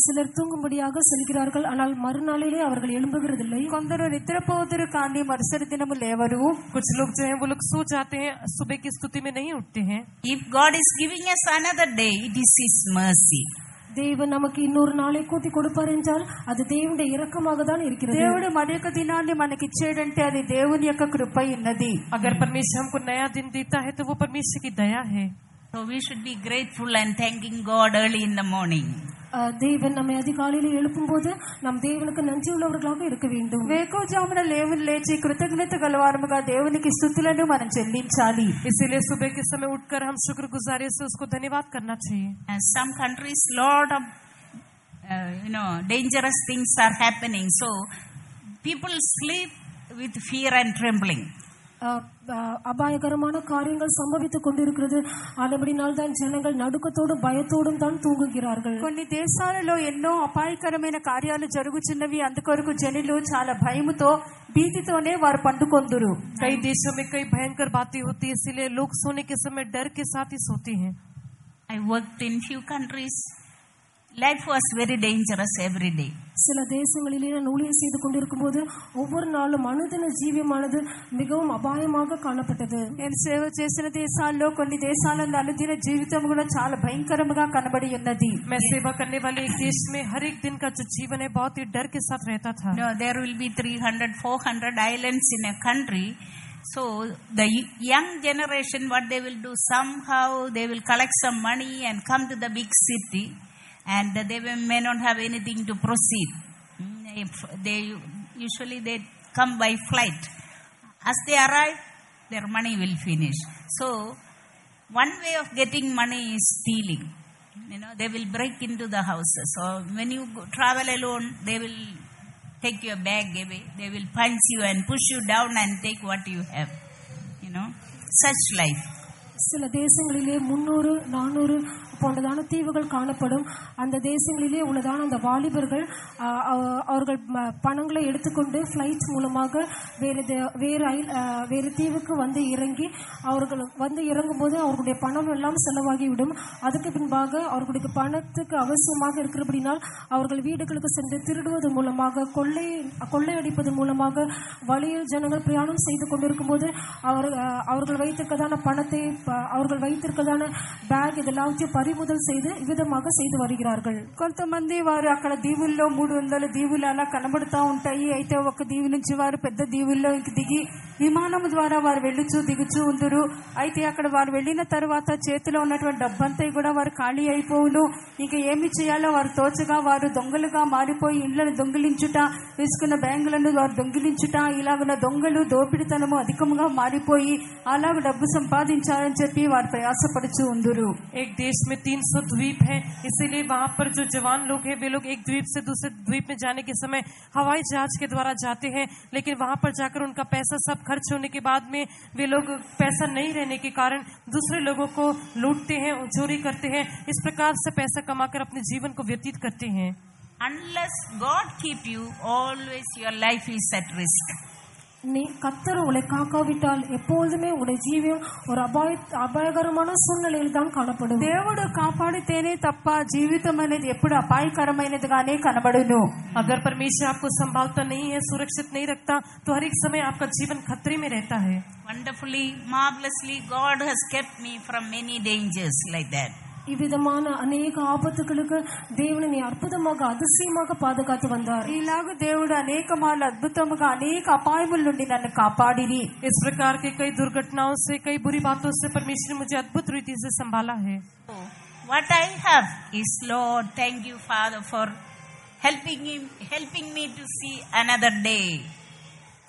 சிலர் தூங்கும்படியாக செல்கிறார்கள், ஆனால் மறுநாளிலே அவர்கள் எழும்புகிறதில்லை. కొందరు నిద్రపోదురు కానీ మరుసటి దినము లేవరు. कुछ लोग जो है वो लोग सो जाते हैं, सुबह की स्तुति में नहीं उठते हैं. If God is giving us another day, it is his mercy. தேவன் நமக்கு இன்னொரு நாளை கூட்டி கொடுப்பார் என்றால் அது தேவனுடைய இரக்கமாக தான் இருக்கிறது. దేవుడు మరొక దినాన్ని మనకి ఇచ్చాడంటే అది దేవుని యొక్క కృప ఉన్నది. अगर परमेश्वर हमको नया दिन देता है तो वो परमेश्वर की दया है. So we should be grateful and thanking God early in the morning. தேவன் நம்மை அதிகாலையிலே எழுப்பும்போது நாம் தேவனுக்கு நன்றி உள்ளவர்களாக இருக்க வேண்டும். వేకువజామున లేచి కృతజ్ఞత గలవారముగా దేవునికి స్తుతులను మనం చెల్లించాలి. इसीलिए सुबह के समय उठकर हम शुक्रगुजारी से उसको धन्यवाद करना चाहिए. Some countries lot of dangerous things are happening, so people sleep with fear and trembling. அபாயகரமான காரியங்கள் சம்பவித்துக் கொண்டிருக்கிறது. அதுபடினால் தான் ஜனங்கள் நடுக்கத்தோடும் பயத்தோடும் தான் தூங்குகிறார்கள். కొన్ని దేశాలలో ఎన్నో అపాయకరమైన కార్యాలు జరుగుచున్నవి. అందుకొరకు జనులు చాలా భయముతో భీతితోనే వారు పండుకొందురు. कई देशों में कई भयंकर बातें होती है, इसलिए लोग सोने के समय डर के साथ ही सोते हैं. I worked in few countries. Life was very dangerous every day. சில தேசங்களிலே நான் ஊழியம் செய்து கொண்டிருக்கும் போது ஒவ்வொரு நாளும் அனுதின ஜீவியமானது மிகவும் அபாயமாக காணப்பட்டது. నేను సేవ చేసిన దేశాల్లో కొన్ని దేశాలలో అనుదిన జీవితం కూడా చాలా భయంకరంగా కనబడి ఉన్నది. मैं सेवा करने वाले एक देश में हर एक दिन का जो जीवन है बहुत ही डर के साथ रहता था. No, there will be 300-400 islands in a country. So the young generation, what they will do, somehow they will collect some money and come to the big city. And they may not have anything to proceed. If they usually they come by flight. As they arrive, their money will finish. So one way of getting money is stealing. They will break into the houses. So when you travel alone, they will take your bag away. They will punch you and push you down and take what you have. Such life. சில தேசங்களிலே 300-400 போன்றதான தீவுகள் காணப்படும். அந்த தேசங்களிலே உள்ளதான அந்த வாலிபர்கள் அவர்கள் பணங்களை எடுத்துக்கொண்டு ஃப்ளைட் மூலமாக வேறு தீவுக்கு வந்து இறங்கி அவர்கள் வந்து இறங்கும்போது அவர்களுடைய பணம் எல்லாம் செலவாகிவிடும். அதுக்கு பின்பாக அவர்களுடைய பணத்துக்கு அவசியமாக இருக்கிறபடினால் அவர்கள் வீடுகளுக்கு சென்று திருடுவது மூலமாக கொள்ளையடிப்பது மூலமாக வழியில் ஜனங்கள் பிரயாணம் செய்து கொண்டிருக்கும் போது அவர்கள் வைத்திருக்கதான பணத்தை அவர்கள் வைத்திருக்கதான பேக் இதெல்லாவற்றையும் పறிముదల్ செய்து విధமாக செய்து வருகிறார்கள். కొంతమంది వారు అక్కడ దీవుల్లో 300 దీవులు అలా కనబడుతూ ఉంటాయి. అయితే ఒక దీవి నుంచి వారు పెద్ద దీవుల్లో దిగి విమానము ద్వారా వారు వెళ్ళుచూ దిగుచూ ఉందురు. అయితే అక్కడ వారు వెళ్ళిన తర్వాత చేతిలో ఉన్నటువంటి డబ్బంతా కూడా వారు ఖాళీ అయిపోవును. ఇంకా ఏమి చేయాలో వారు తోచగా వారు దొంగలుగా మారిపోయి ఇండ్లను దొంగిలించుట, వేసుకున్న బ్యాంకులను వారు దొంగిలించుట, ఇలాగున్న దొంగలు దోపిడితనము అధికముగా మారిపోయి అలాగ డబ్బు సంపాదించాలని చెప్పి వారు ప్రయాసపడుచూ ఉందురు. एक देश में 300 द्वीप हैं, इसीलिए वहाँ पर जो जवान लोग हैं वे लोग एक द्वीप से दूसरे द्वीप में जाने के समय हवाई जहाज के द्वारा जाते हैं, लेकिन वहाँ पर जाकर उनका पैसा सब खर्च होने के बाद में वे लोग पैसा नहीं रहने के कारण दूसरे लोगों को लूटते हैं, चोरी करते हैं, इस प्रकार से पैसा कमाकर अपने जीवन को व्यतीत करते हैं. Unless God keep you, always your life is at risk. நீ கர்த்தர் உங்களை காக்காவிட்டால் எப்பொழுதுமே உங்களுடைய ஜீவியம் ஒரு అపాయకరమైన సూழ்நிலையில் தான் కానపடும். దేవుడు కాపాడితేనే తప్ప జీవితం అనేది ఎప్పుడు అపాయకరమైనదిగానే కనబడును. अगर परमेश्वर आपको संभालता नहीं है, सुरक्षित नहीं रखता, तो हर एक समय आपका जीवन खतरे में रहता है. Wonderfully, marvelously, God has kept me from many dangers like that. இவ்விதமான அநேக ஆபத்துகளுக்கு தேவனை அற்புதமாக அதிசயமாக பாதுகாத்து வந்தார். ఇలాగ దేవుడు అనేక మార్లు అద్భుతముగా అనేక అపాయముల నుండి నన్ను కాపాడిని. इस प्रकार के कई दुर्घटनाओं से, कई बुरी बातों से परमेश्वर ने मुझे अद्भुत रीति से संभाला है. What I have is, Lord, thank you, Father, for helping me to see another day.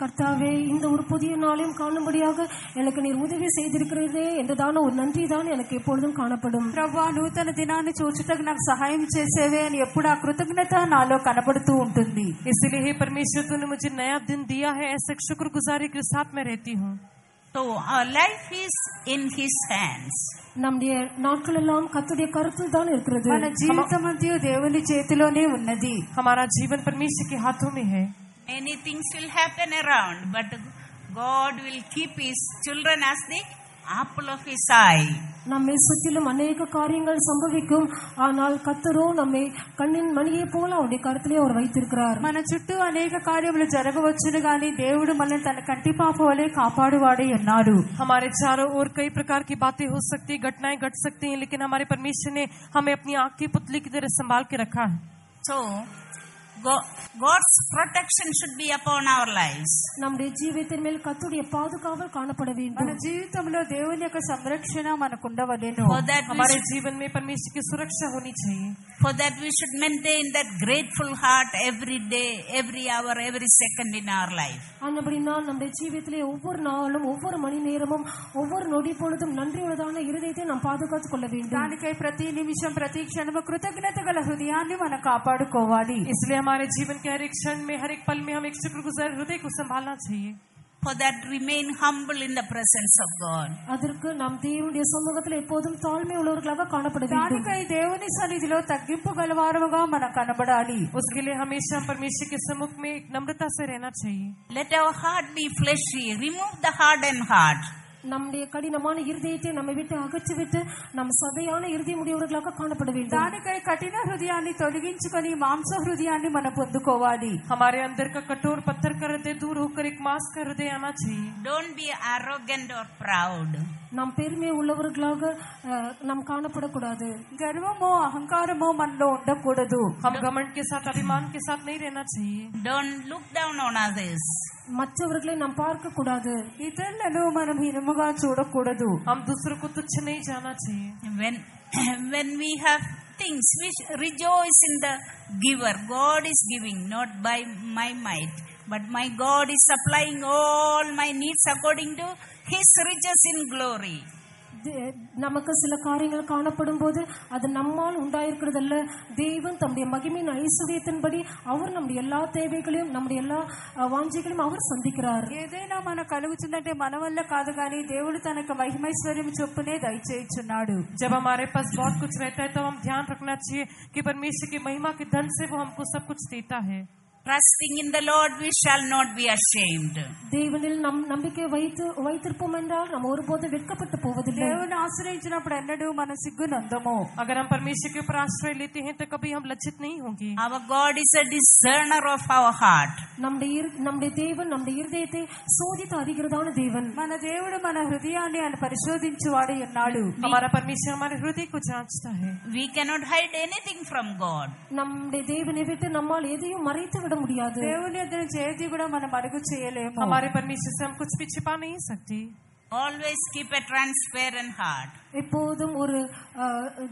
கர்த்தாவே, இந்த ஒரு புதிய நாளையும் காணும்படியாக எனக்கு நீர் உதவி செய்திருக்கிறதே என்றதான ஒரு நன்றி தான் எனக்கு எப்பொழுதும் காணப்படும். ప్రభువా, నూతన దినాన్ని చూచుటకు నాకు సహాయం చేసేవే అని ఎప్పుడు ఆ కృతజ్ఞత నాలో కనబడుతూ ఉంటుంది. इसलिए हे परमेश्वर, तूने मुझे नया दिन दिया है, ऐसे शुक्रगुजारी के साथ मैं रहती हूँ. So our life is in His hands. நம்முடைய நாட்கள் எல்லாம் கர்த்தருடைய கருத்தில் தான் இருக்கிறது. మన జీవితమంతా దేవుని చేతిలోనే ఉన్నది. हमारा जीवन परमेश्वर के हाथों में है. Many things will happen around, but God will keep His children as the apple of His eye. நம்மை சுற்றிலும் அநேக காரியங்கள் சம்பவிக்கும், ஆனால் கர்த்தரோ நம்மை கண்ணின் மணியை போல அவருடைய கருத்திலே அவர் வைத்திருக்கிறார். మన చుట్టూ అనేక కార్యములు జరగవచ్చును గాని దేవుడు మనల్ని తన కంటి పాప వలె కాపాడువాడే ఉన్నాడు. हमारे चारों ओर कई प्रकार की बातें हो सकती, घटनाएं घट सकती हैं, लेकिन हमारे परमेश्वर ने हमें अपनी आँख की पुतली की तरह संभाल के रखा है. So God's protection should be upon our lives. நம்முடைய ஜீவிதத்தின் மேல் கர்த்தருடைய பாதுகாவல் காணப்பட வேண்டும். మన జీవితంలో దేవుని యొక్క సంరక్షణ మనకు ఉండవలెను. For that हमारे जीवन में परमेश्वर की सुरक्षा होनी चाहिए. For that we should maintain that grateful heart every day, every hour, every second in our life. அந்தபடினால் நம்முடைய ஜீவிதத்திலே ஒவ்வொரு நாளும், ஒவ்வொரு மணி நேரமும், ஒவ்வொரு நொடி பொழுதும் நன்றியுள்ளதான இருதயத்தை நாம் பாதுகாத்துக் கொள்ள வேண்டும். దానికై ప్రతి నిమిషం ప్రతి క్షణము కృతజ్ఞత గల హృదయాన్ని మనం కాపాడుకోవాలి. इसलिए हमारे जीवन के हर एक क्षण में, हर एक पल में हम एक शुक्रगुजार हृदय को संभालना चाहिए. For that remain humble in the presence of God. அதற்கு நாம் தேவனுடைய சமூகத்தில் எப்போதும் தாழ்மை உள்ளவர்களாக காணப்பட வேண்டும். దానికై దేవుని సన్నిధిలో తగ్గింపు గలవారముగా మనం కనబడాలి. उसके लिए हमेशा परमेश्वर के सम्मुख में एक नम्रता से रहना चाहिए. Let our heart be fleshy. Remove the hardened heart. நம்முடைய கடினமான இருதயத்தை நம்மை விட்டு அகற்றிவிட்டு நம் சதையான இருதயமுடையவர்களாக காணப்பட வேண்டும். దానికై కఠిన హృదయాన్ని తొలగించుకొని మాంస హృదయాన్ని మనం పొందుకోవాలి. हमारे अंदर का कठोर पत्थर का हृदय दूर होकर एक मांस का हृदय आना चाहिए. Don't be arrogant or proud. நாம் பெருமை உள்ளவர்களாக நாம் காணப்படக்கூடாது. గర్వమో అహంకారమో మనలో ఉండకూడదు. हम घमंड के साथ, अभिमान के साथ नहीं रहना चाहिए. Don't look down on others. மற்றவர்களை நாம் பார்க்க கூடாது. ఇతరులను మనం హీనముగా చూడకూడదు. हम दूसरों को तुच्छ नहीं जाना चाहिए. When we have things, we rejoice in the giver. God is giving, not by my might, but my God is supplying all my needs according to His riches in glory. நமக்கு சில காரியங்கள் காணப்படும் போது அது நம்மால் உண்டாயிருக்கிறதல்ல, தேவன் தம்முடைய மகிமையின் ஐஸ்வர்யத்தின்படி அவர் நம்முடைய எல்லா தேவைகளையும், நம்முடைய எல்லா వాంఛగளையும் அவர் సంధిக்கிறார். ఏదైనా మనకు కలుగుతుందంటే మన వల్ల కాదు కానీ దేవుడు తనకు మహిమైశ్వర్యం చొప్పునే దయచేయుచున్నాడు. जब हमारे पास बहुत कुछ रहता है तो हम ध्यान रखना चाहिए कि परमेश्वर की महिमा के धन से वो हमको सब कुछ देता है. Trusting in the Lord, we shall not be ashamed. தேவனில் நம் நம்பிக்கை வைத்திருப்போம் என்றால் நாம் ஒருபோதும் வெட்கப்பட்டு போவதில்லை. దేవుని ఆశ్రయించినప్పుడు ఎన్నడూ మన సిగ్గునందము. अगर हम परमेश्वर के ऊपर आश्रय लेते हैं तो कभी हम लज्जित नहीं होंगे. Our God is a discerner of our heart. நம்முடைய தேவன் நம்முடைய இருதயத்தை சோதித்து அறிகிறதான தேவன். మన దేవుడు మన హృదయాన్ని ఆయన పరిశోధించువాడు ఉన్నాడు. हमारा परमेश्वर हमारे हृदय को जांचता है. We cannot hide anything from God. நம்முடைய தேவனை விட்டு நம்மால் எதையும் மறைத்து விட முடியாது. దేవుని ఎదుట చేతి కూడా మనం అడుగు చేయలేము. हमारे परमेश्वर से हम कुछ भी छिपा नहीं सकते. Always keep a transparent heart. எப்போதும் ஒரு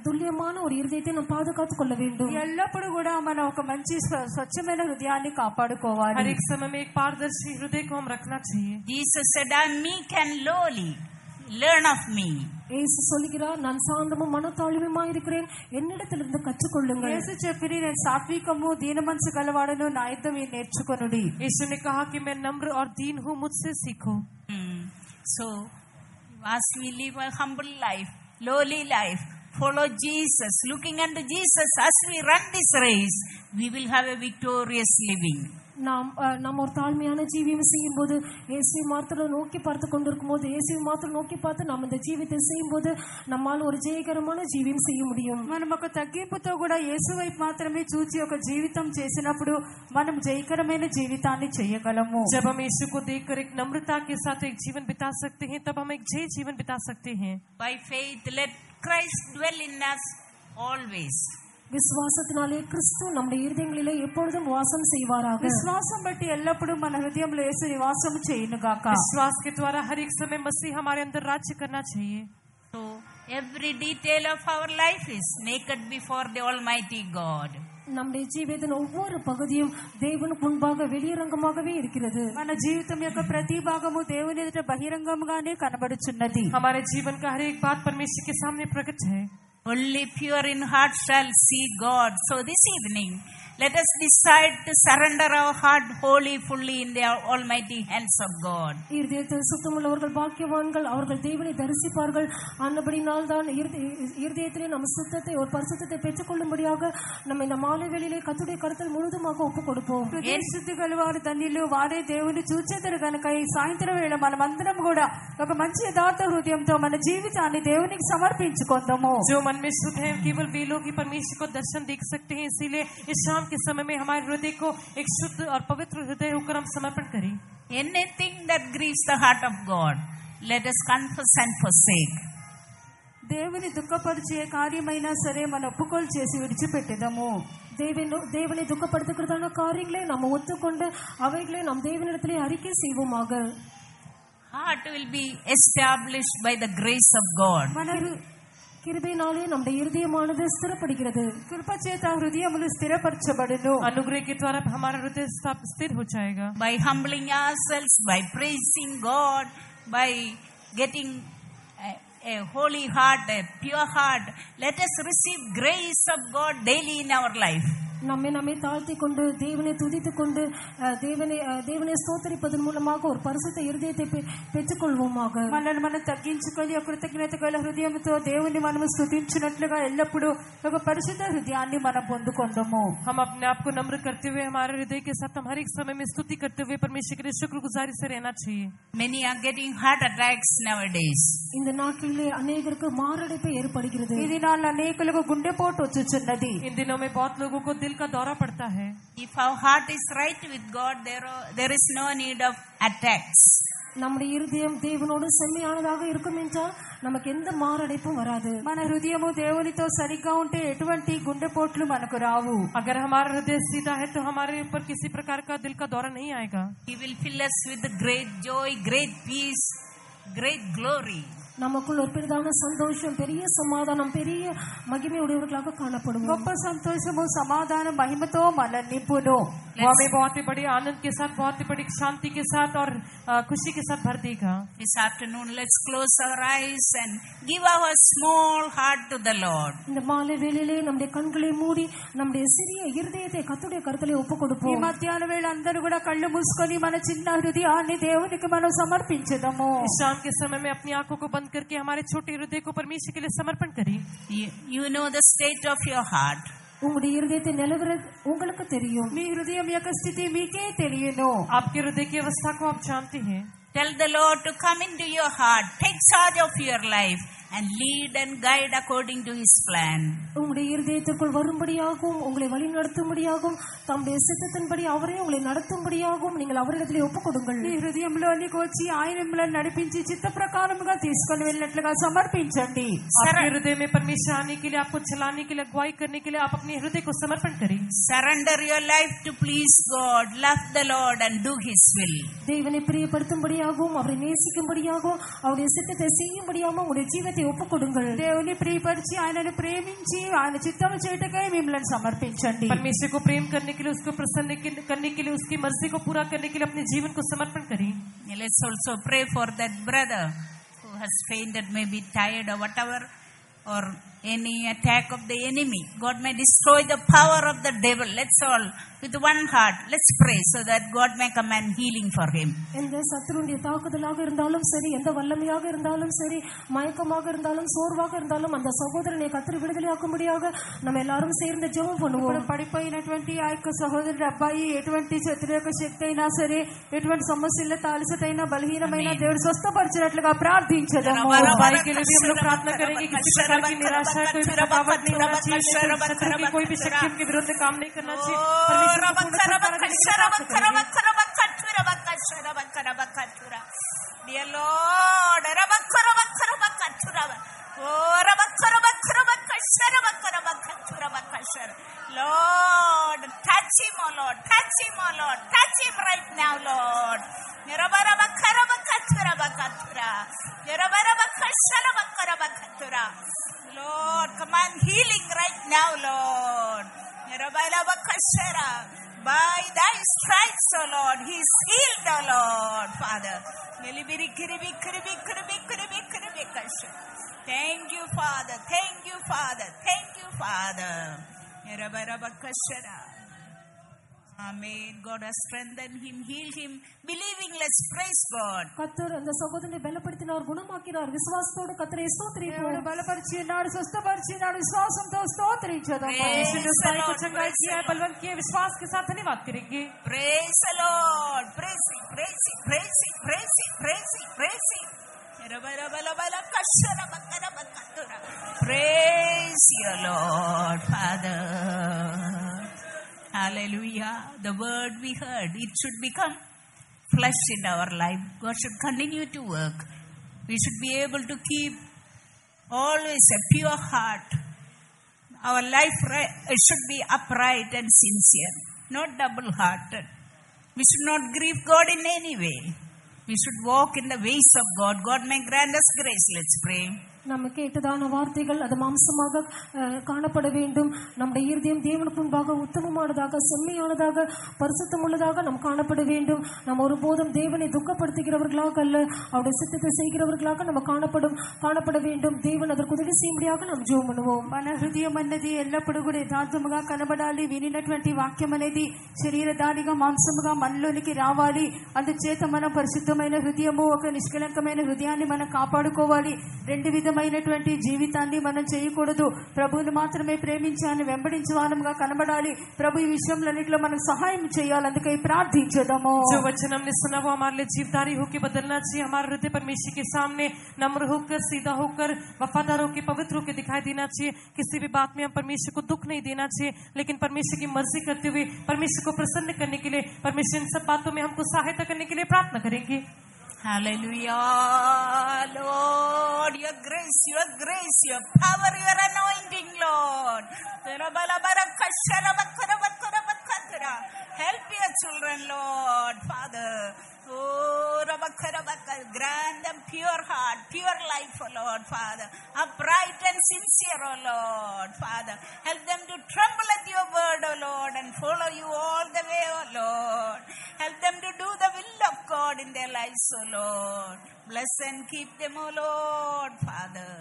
துல்லியமான ஒரு இருதயத்தை நாம் பாதுகாத்துக் கொள்ள வேண்டும். ఎల్లప్పుడు కూడా మనం ఒక మంచి స్వచ్ఛమైన హృదయాన్ని కాపాడుకోవాలి. हर एक समय में एक पारदर्शी हृदय को हम रखना चाहिए. Jesus said, I am meek and lowly. Learn of me. இயேசு சொல்கிறார், நான் சாந்தமும் மனத்தாழ்மையுமாய் இருக்கிறேன், என்னிடத்திலிருந்து கற்றுக்கொள்ளுங்கள். యేసు చెప్పిరి, నేను సాత్వికము దీన మనసు గలవాడను, నా యుద్ధ మీరు నేర్చుకొనుడి. यीशु ने कहा कि मैं नम्र और दीन हूँ, मुझसे सीखो. So, as we live a humble life, lowly life, follow Jesus, looking unto Jesus, as we run this race, we will have a victorious living. நாம் ஒரு தாழ்மையான ஜீவியம் செய்யும் போது, இயேசுவை மாத்திரம் நோக்கி பார்த்து கொண்டிருக்கும் போது, இயேசுவை மாத்திரம் நோக்கி பார்த்து நாம் இந்த ஜீவித்தை செய்யும் போது நம்மால் ஒரு ஜெயகரமான ஜீவியம் செய்ய முடியும். మనం ఒక తగ్గింపుతో కూడా యేసు వైపు మాత్రమే చూచి ఒక జీవితం చేసినప్పుడు మనం జయకరమైన జీవితాన్ని చేయగలము. जब हम यीशु को देखकर एक नम्रता के साथ एक जीवन बिता सकते हैं, तब हम एक जय जीवन बिता सकते हैं. By faith, let Christ dwell in us always. విశ్వాసத்தினாலே క్రీస్తు நம்முடைய இருதயங்களிலே எப்பொழுதும் வாசம் செய்வாராக. విశ్వాసం బట్టి ఎల్లప్పుడూ మన హృదయంలో యేసు నివాసం చేయునుగాక. विश्वास के द्वारा हर एक समय मसीह हमारे अंदर राज्य करना चाहिए. So every detail of our life is naked before the Almighty God. நம்முடைய ஜீவிதத்தின் ஒவ்வொரு பகுதியும் தேவனுக்கு முன்பாக வெளியரங்கமாகவே இருக்கிறது. మన జీవితం యొక్క ప్రతి భాగము దేవుని ఎదుట బహిరంగంగానే కనబడుచున్నది. हमारे जीवन का हर एक बात परमेश्वर के सामने प्रकट है. Only pure in heart shall see God. So this evening, let us decide to surrender our heart wholly, fully in the almighty hands of God. இருதயத்தில் சுத்தமுள்ளவர்கள் பாக்கியவான்கள், அவர்கள் தேவனை தரிசிப்பார்கள். அன்னபடினால் தான் இருதயத்திலே நம்ம சுத்தத்தை, ஒரு பரிசுத்தத்தை பெற்றுக்கொள்ளும்படியாக நம்ம இந்த மாலை வேளையிலே கர்த்தருடைய கரத்தில் முழுதுமாக ஒப்புக் கொடுப்போம். శుద్ధి గలవారు ధన్యులు, వారే దేవుని చూచెదరు కనుక ఈ సాయంత్రం వేళ మనమందరం కూడా ఒక మంచి యథార్థ హృదయంతో మన జీవితాన్ని దేవునికి సమర్పించుకుందాము. जो मन में शुद्ध है, केवल वे लोग ही परमेश्वर को दर्शन देख सकते हैं. इसीलिए इस शाम के समय में हमारे हृदय को एक शुद्ध और पवित्र हृदय होकर हम समर्पण करें. Anything that grieves the heart of God, let us confess and forsake. దేవుని దుఃఖపరిచే కార్యమైనా సరే మన ఒప్పుకోలు చేసి విడిచిపెట్టేదాము. தேவனை துக்கப்படுத்துகிறதான காரியங்களை நம்ம ஒத்துக்கொண்டு அவைகளை நம் தேவனிடத்திலே அறிக்கை செய்வோமாக. Heart will be established by the grace of God. கிருபையினாலே நம்முடைய இருதயமானது ஸ்திரப்படுகிறது. కృప చేత హృదయములు స్థిరపరచబడును. अनुग्रह के द्वारा हमारा हृदय स्थिर हो जाएगा. By humbling ourselves, by praising God, by getting a holy heart, a pure heart, let us receive grace of God daily in our life. நம்மை தாழ்த்தி கொண்டு தேவனை துதித்துக் கொண்டு தேவனை ஸ்தோத்திரிப்பதன் மூலமாக ஒரு பரிசுத்த இருதயத்தை பெற்றுக்கொள்வோமாக. మనల్ని మనం తగ్గించుకొని కృతజ్ఞత గల హృదయంతో దేవుని మనం స్తుతించినట్లుగా ఎల్లప్పుడూ ఒక పరిశుద్ధ హృదయాన్ని మనం పొందుకుందాము. हम अपने आप को नम्र करते हुए हमारे हृदय के साथ हम हर एक समय में स्तुति करते हुए परमेश्वर के शुक्रगुजारी से रहना चाहिए. Many are getting heart attacks nowadays. இந்த நாட்களிலே अनेकருக்கு மாரடைப்பு ஏற்படுகிறது. ఈ దినాల్లో అనేకులకు గుండెపోటు వచ్చుచున్నది. इन दिनों में बहुत लोगों को दिल का दौरा पड़ता है. If our heart is right with God, there is no need of attacks. நம்முடைய இருதயம் தேவனோடு செம்மையானதாக இருக்கும் என்றால் நமக்கு எந்த மாரடைப்பும் வராது. మన హృదయము దేవునితో సరిగ్గా ఉంటే ఎటువంటి గుండెపోట్లు మనకు రావు. अगर हमारा हृदय सीधा है तो हमारे ऊपर किसी प्रकार का दिल का दौरा नहीं आएगा. He will fill us with great joy, great peace, great glory. நமக்குள் ஒரு பெரிதான சந்தோஷம், பெரிய சமாதானம், பெரிய மகிமை உடையவர்களாக காணப்படுவோம். గొప్ప సంతోషము, సమాధానం, మహిమతో మనల్ని నింపును. हमें बहुत ही बड़ी आनंद के साथ, बहुत ही बड़ी शांति के साथ और खुशी के साथ भर देगा. This afternoon, let's close our eyes and give our small heart to the Lord. இந்த மாலை வேளையிலே நம்முடைய கண்களை மூடி நம்முடைய சிறிய இருதயத்தை கர்த்தருடைய கரத்திலே ஒப்புக் ఈ கொடுப்போம். మధ్యాహ్న వేళ అందరూ కూడా కళ్ళు మూసుకొని మన చిన్న హృదయాన్ని దేవునికి మనం సమర్పించదము. शाम के समय में अपनी आंखों को बंद करके हमारे छोटे हृदय को परमेश्वर के लिए समर्पण करें. You know the state of your heart. உங்களுடைய இருதயத்தை நிலவர உங்களுக்கு தெரியும். మీ హృదయం యొక్క స్థితి మీకే తెలియను. आपके हृदय की अवस्था को आप जानते हैं. Tell the Lord to come into your heart, take charge of your life and lead and guide according to His plan. உங்களுடைய இருதயத்திற்குள் வரும்படியாகவும் உங்களை வழி நடத்தும்படியாகவும் தம்முடைய சித்தத்தின்படி அவரே உங்களை நடத்தும்படியாகவும் நீங்கள் அவரிடத்திலே ఒప్పుకొడుங்கள். మీ హృదయంలోనికి వచ్చి ఆయన మిమ్మల్ని నడిపించి చిత్త ప్రకారముగా తీసుకొని వెళ్ళినట్లుగా సమర్పించండి. आपके हृदय में परमेश्वर आने के लिए, आपको चलाने के लिए, अगुवाई करने के लिए आप अपने हृदय को समर्पण करें. Surrender your life to please God, love the Lord and do His will. தேவனை பிரியப்படுத்தும்படியாகவும் அவரை நேசிக்கும்படியாகவும் அவருடைய சித்தத்தை செய்யும்படியாகவும் உங்களுடைய జీవితాన్ని ఒప్పుకొడుங்கள். దేవుని ప్రియపరిచి ఆయనను ప్రేమించి ఆయన చిత్తము చేయుటకై మిమ్మల్ని సమర్పించండి. परमेश्वर को प्रेम करने के लिए, उसको प्रसन्न करने के लिए, उसकी मर्जी को पूरा करने के लिए अपने जीवन को समर्पण करें. Let's also pray for that brother who has fainted, may be tired or whatever, or any attack of the enemy. God may destroy the power of the devil. Let's all, with one heart, let's pray so that God may command healing for him. எந்த சத்துருடைய தாக்குதலாக இருந்தாலும் சரி, எந்த வல்லமையாக இருந்தாலும் சரி, மயக்கமாக இருந்தாலும் சோர்வாக இருந்தாலும் அந்த சகோதரனை கர்த்தர் విడుదలయాకుம்படியாக நம்ம எல்லாரும் சேர்ந்து ஜெபம் பண்ணுவோம். పడిపోయినటువంటి ఆ యొక్క సహోదరుడు అబ్బాయి ఎటువంటి శత్రువుల శక్తి అయినా సరే, ఎటువంటి సమస్యల తాలసటైన బలహీనమైన దేవుడు స్వస్థపరిచినట్లుగా ప్రార్థించదము. भाई के लिए भी हम लोग प्रार्थना करेंगे. किसी प्रकार की निराशा, कोई भी थकावट नहीं होना चाहिए, शत्रु की कोई भी शक्ति उनके विरुद्ध काम नहीं करना चाहिए. Dear Lord, Lord, touch him, oh Lord, touch him, oh Lord, touch him right now, Lord. Lord, command healing right now, Lord. By thy stripes, oh Lord, he is healed, oh Lord, Father. Thank you, Father. Thank you, Father. Thank you, Father. Amen. God has strengthened him, healed him. Believing, let's praise God. கர்த்தர் அந்த சகோதரனை பலப்படுத்தினார், குணமாக்கினார். விசுவாசத்தோடு கர்த்தரை ஸ்தோத்திரிப்போம். బలపరిచినాడు, స్వస్థపరిచినాడు, విశ్వాసంతో స్తోత్రించదము. भाई को चंगाई किया है, बलवंत किया, विश्वास के साथ धन्यवाद करेंगे. Praise the Lord. Praise him, praise him, praise him, praise him, praise him, praise him. Praise your Lord, Father. Hallelujah. The word we heard, it should become flesh in our life. God should continue to work. We should be able to keep always a pure heart. Our life should be upright and sincere, not double-hearted. We should not grieve God in any way. We should walk in the ways of God. God may grant us grace. Let's pray. நம்ம கேட்டதான வார்த்தைகள் அது மாம்சமாக காணப்பட வேண்டும். நம்முடைய இருதயம் தேவனுக்கு முன்பாக உத்தமமானதாக, செம்மையானதாக, பரிசுத்தமுள்ளதாக நாம் காணப்பட வேண்டும். நம்ம ஒருபோதும் தேவனை துக்கப்படுத்துகிறவர்களாக அல்ல, அவருடைய சித்தத்தை செய்கிறவர்களாக நம்ம காணப்பட வேண்டும். தேவன் அதற்கு உதவி செய்யும்படியாக நாம் జెబం பண்ணுவோம். మన హృదయం అన్నది ఎల్లప్పుడూ కూడా యథార్థముగా కనబడాలి. వినినటువంటి వాక్యం అనేది శరీరధారిగా మాంసముగా మనలోనికి రావాలి. అందుచేత మనం పరిశుద్ధమైన హృదయము, ఒక నిష్కలంకమైన హృదయాన్ని మనం కాపాడుకోవాలి. రెండు విధమైనటువంటి జీవితాన్ని మనం చేయకూడదు. ప్రభువుని మాత్రమే ప్రేమించి ఆయన వెంబడించే వారముగా కనబడాలి. ప్రభు ఈ విషయంలన్నిటిలో మనకు సహాయం చేయాలి. అందుకే ప్రార్థించదము. जो वचन हमने सुना वो हमारे लिए जीवदारी होकर बदलना चाहिए. हमारे हृदय परमेश्वर के सामने नम्र होकर, सीधा होकर, वफादार होकर, पवित्र होकर दिखाई देना चाहिए. किसी भी बात में हम परमेश्वर को दुख नहीं देना चाहिए, लेकिन परमेश्वर की मर्जी करते हुए परमेश्वर को प्रसन्न करने के लिए, परमेश्वर इन सब बातों में हमको सहायता करने के लिए प्रार्थना करेंगे. Hallelujah, Lord, your grace, your power, your anointing, Lord. Help your children, Lord, Father. Oh, grant them pure heart, pure life, oh Lord, Father. Upright and sincere, oh Lord, Father. Help them to tremble at your word, oh Lord, and follow you all the way, oh Lord. Help them to do the will of God in their lives, oh Lord. Bless and keep them, oh Lord, Father.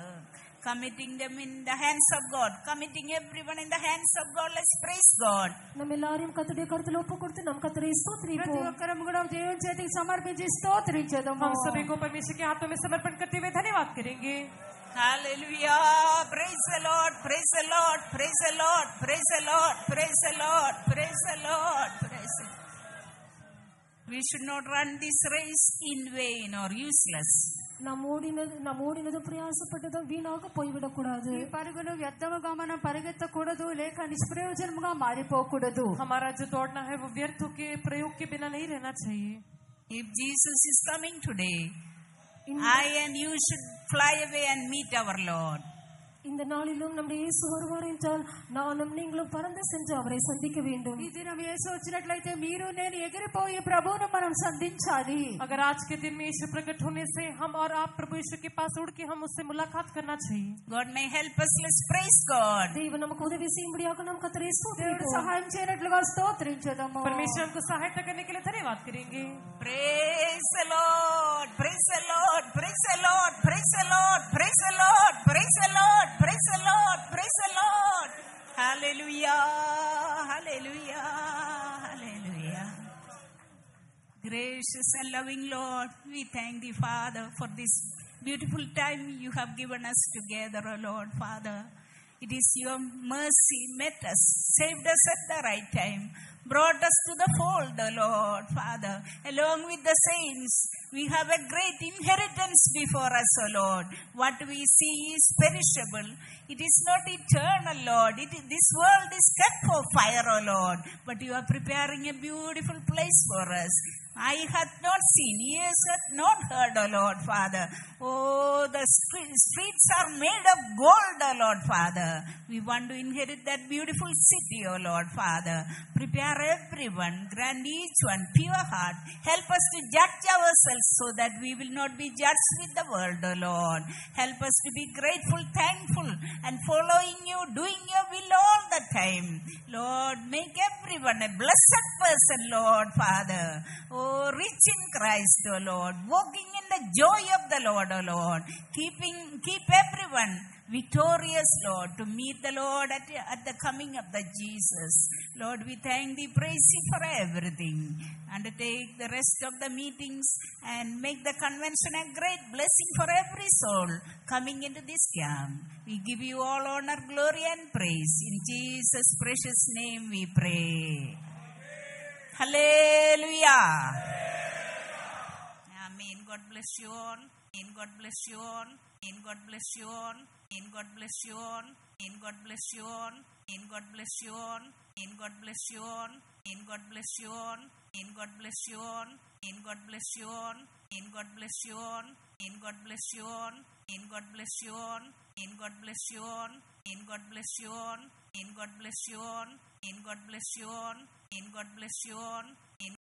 Committing them in the hands of God, committing everyone in the hands of God. Let's praise God. நம்ம எல்லாரையும் கர்த்தருடைய கருத்துல ஒப்புக்கொடுத்து நாம் கர்த்தரை ஸ்தோத்திரிப்போம். ప్రతి ఒక్కరము కూడా దేవుని చేతికి సమర్పించి స్తోత్రించదము. हम सभी को परमेश्वर के हाथों में समर्पण करते हुए धन्यवाद करेंगे. Hallelujah. Praise the Lord, praise the Lord, praise the Lord, praise the Lord, praise the Lord, praise the Lord, praise the Lord. We should not run this race in vain or useless. நாம் ஓடினது பிரயாசப்பட்டதும் வீணாக போய்விடக்கூடாது. ఈ పరుగును వ్యర్థముగా మనం పరిగెత్తకూడదు, లేక నిష్ప్రయోజనముగా మారిపోకూడదు. हमारा जो दौड़ना है वो व्यर्थों के प्रयोग के बिना नहीं रहना चाहिए. If Jesus is coming today, I and you should fly away and meet our Lord. இந்த நாளிலும் நம்முடைய இயேசு வருவார் என்றால் நானும் நீங்களும் பறந்து சென்று அவரை சந்திக்க வேண்டும். ఈ దినం యేసు వచ్చినట్లయితే మీరు నేను ఎగిరిపోయి ప్రభువును మనం సంధించాలి. अगर आज के दिन में यीशु प्रकट होने से हम और आप प्रभु यीशु के पास उड़ के हम उससे मुलाकात करना चाहिए. God may help us. Let's praise God. தேவன் நமக்கு உதவி செய்யும்படியாக நாம் கர்த்தரை దేవుడు ஸ்தோத்திரிப்போம். సహాయం చేయనట్లుగా స్తోత్రించదము. परमेश्वर हमको सहायता करने के लिए धन्यवाद करेंगे. Praise the Lord. Praise the Lord. Praise the Lord. Praise the Lord. Praise the Lord. Praise the Lord. Praise the Lord. Praise the Lord. Hallelujah. Hallelujah. Hallelujah. Gracious and loving Lord, we thank thee, Father, for this beautiful time you have given us together, O Lord, Father. It is your mercy met us, saved us at the right time, brought us to the fold, O Lord, Father. Along with the saints, we have a great inheritance before us, O Lord. What we see is perishable. It is not eternal, Lord. This world is kept for fire, O Lord. But you are preparing a beautiful place for us. Eye hath not seen, ears hath not heard, O Lord, Father. Oh, the streets are made of gold, O Lord, Father. We want to inherit that beautiful city, O Lord, Father. Prepare everyone, grant each one pure heart. Help us to judge ourselves so that we will not be judged with the world, O Lord. Help us to be grateful, thankful, and following you, doing your will all the time. Lord, make everyone a blessed person, Lord, Father. Oh, rich in Christ, O Lord, walking in the joy of the Lord, O Lord, keep everyone victorious, Lord, to meet the Lord at the coming of the Jesus. Lord, we thank thee, praise thee for everything. Undertake the rest of the meetings and make the convention a great blessing for every soul coming into this camp. We give you all honor, glory, and praise. In Jesus' precious name we pray. Hallelujah. Amen. God bless you all. Amen. God bless you all. Amen. God bless you all. Amen. God bless you all. Amen. God bless you all. Amen. God bless you all. Amen. God bless you all. Amen. God bless you all. Amen. God bless you all. Amen. God bless you all. Amen. God bless you all. Amen. God bless you all. Amen. God bless you all. Amen. God bless you all. Amen. God bless you all. Amen. God bless you all. Amen. God bless you all. Amen. God bless you all. Amen.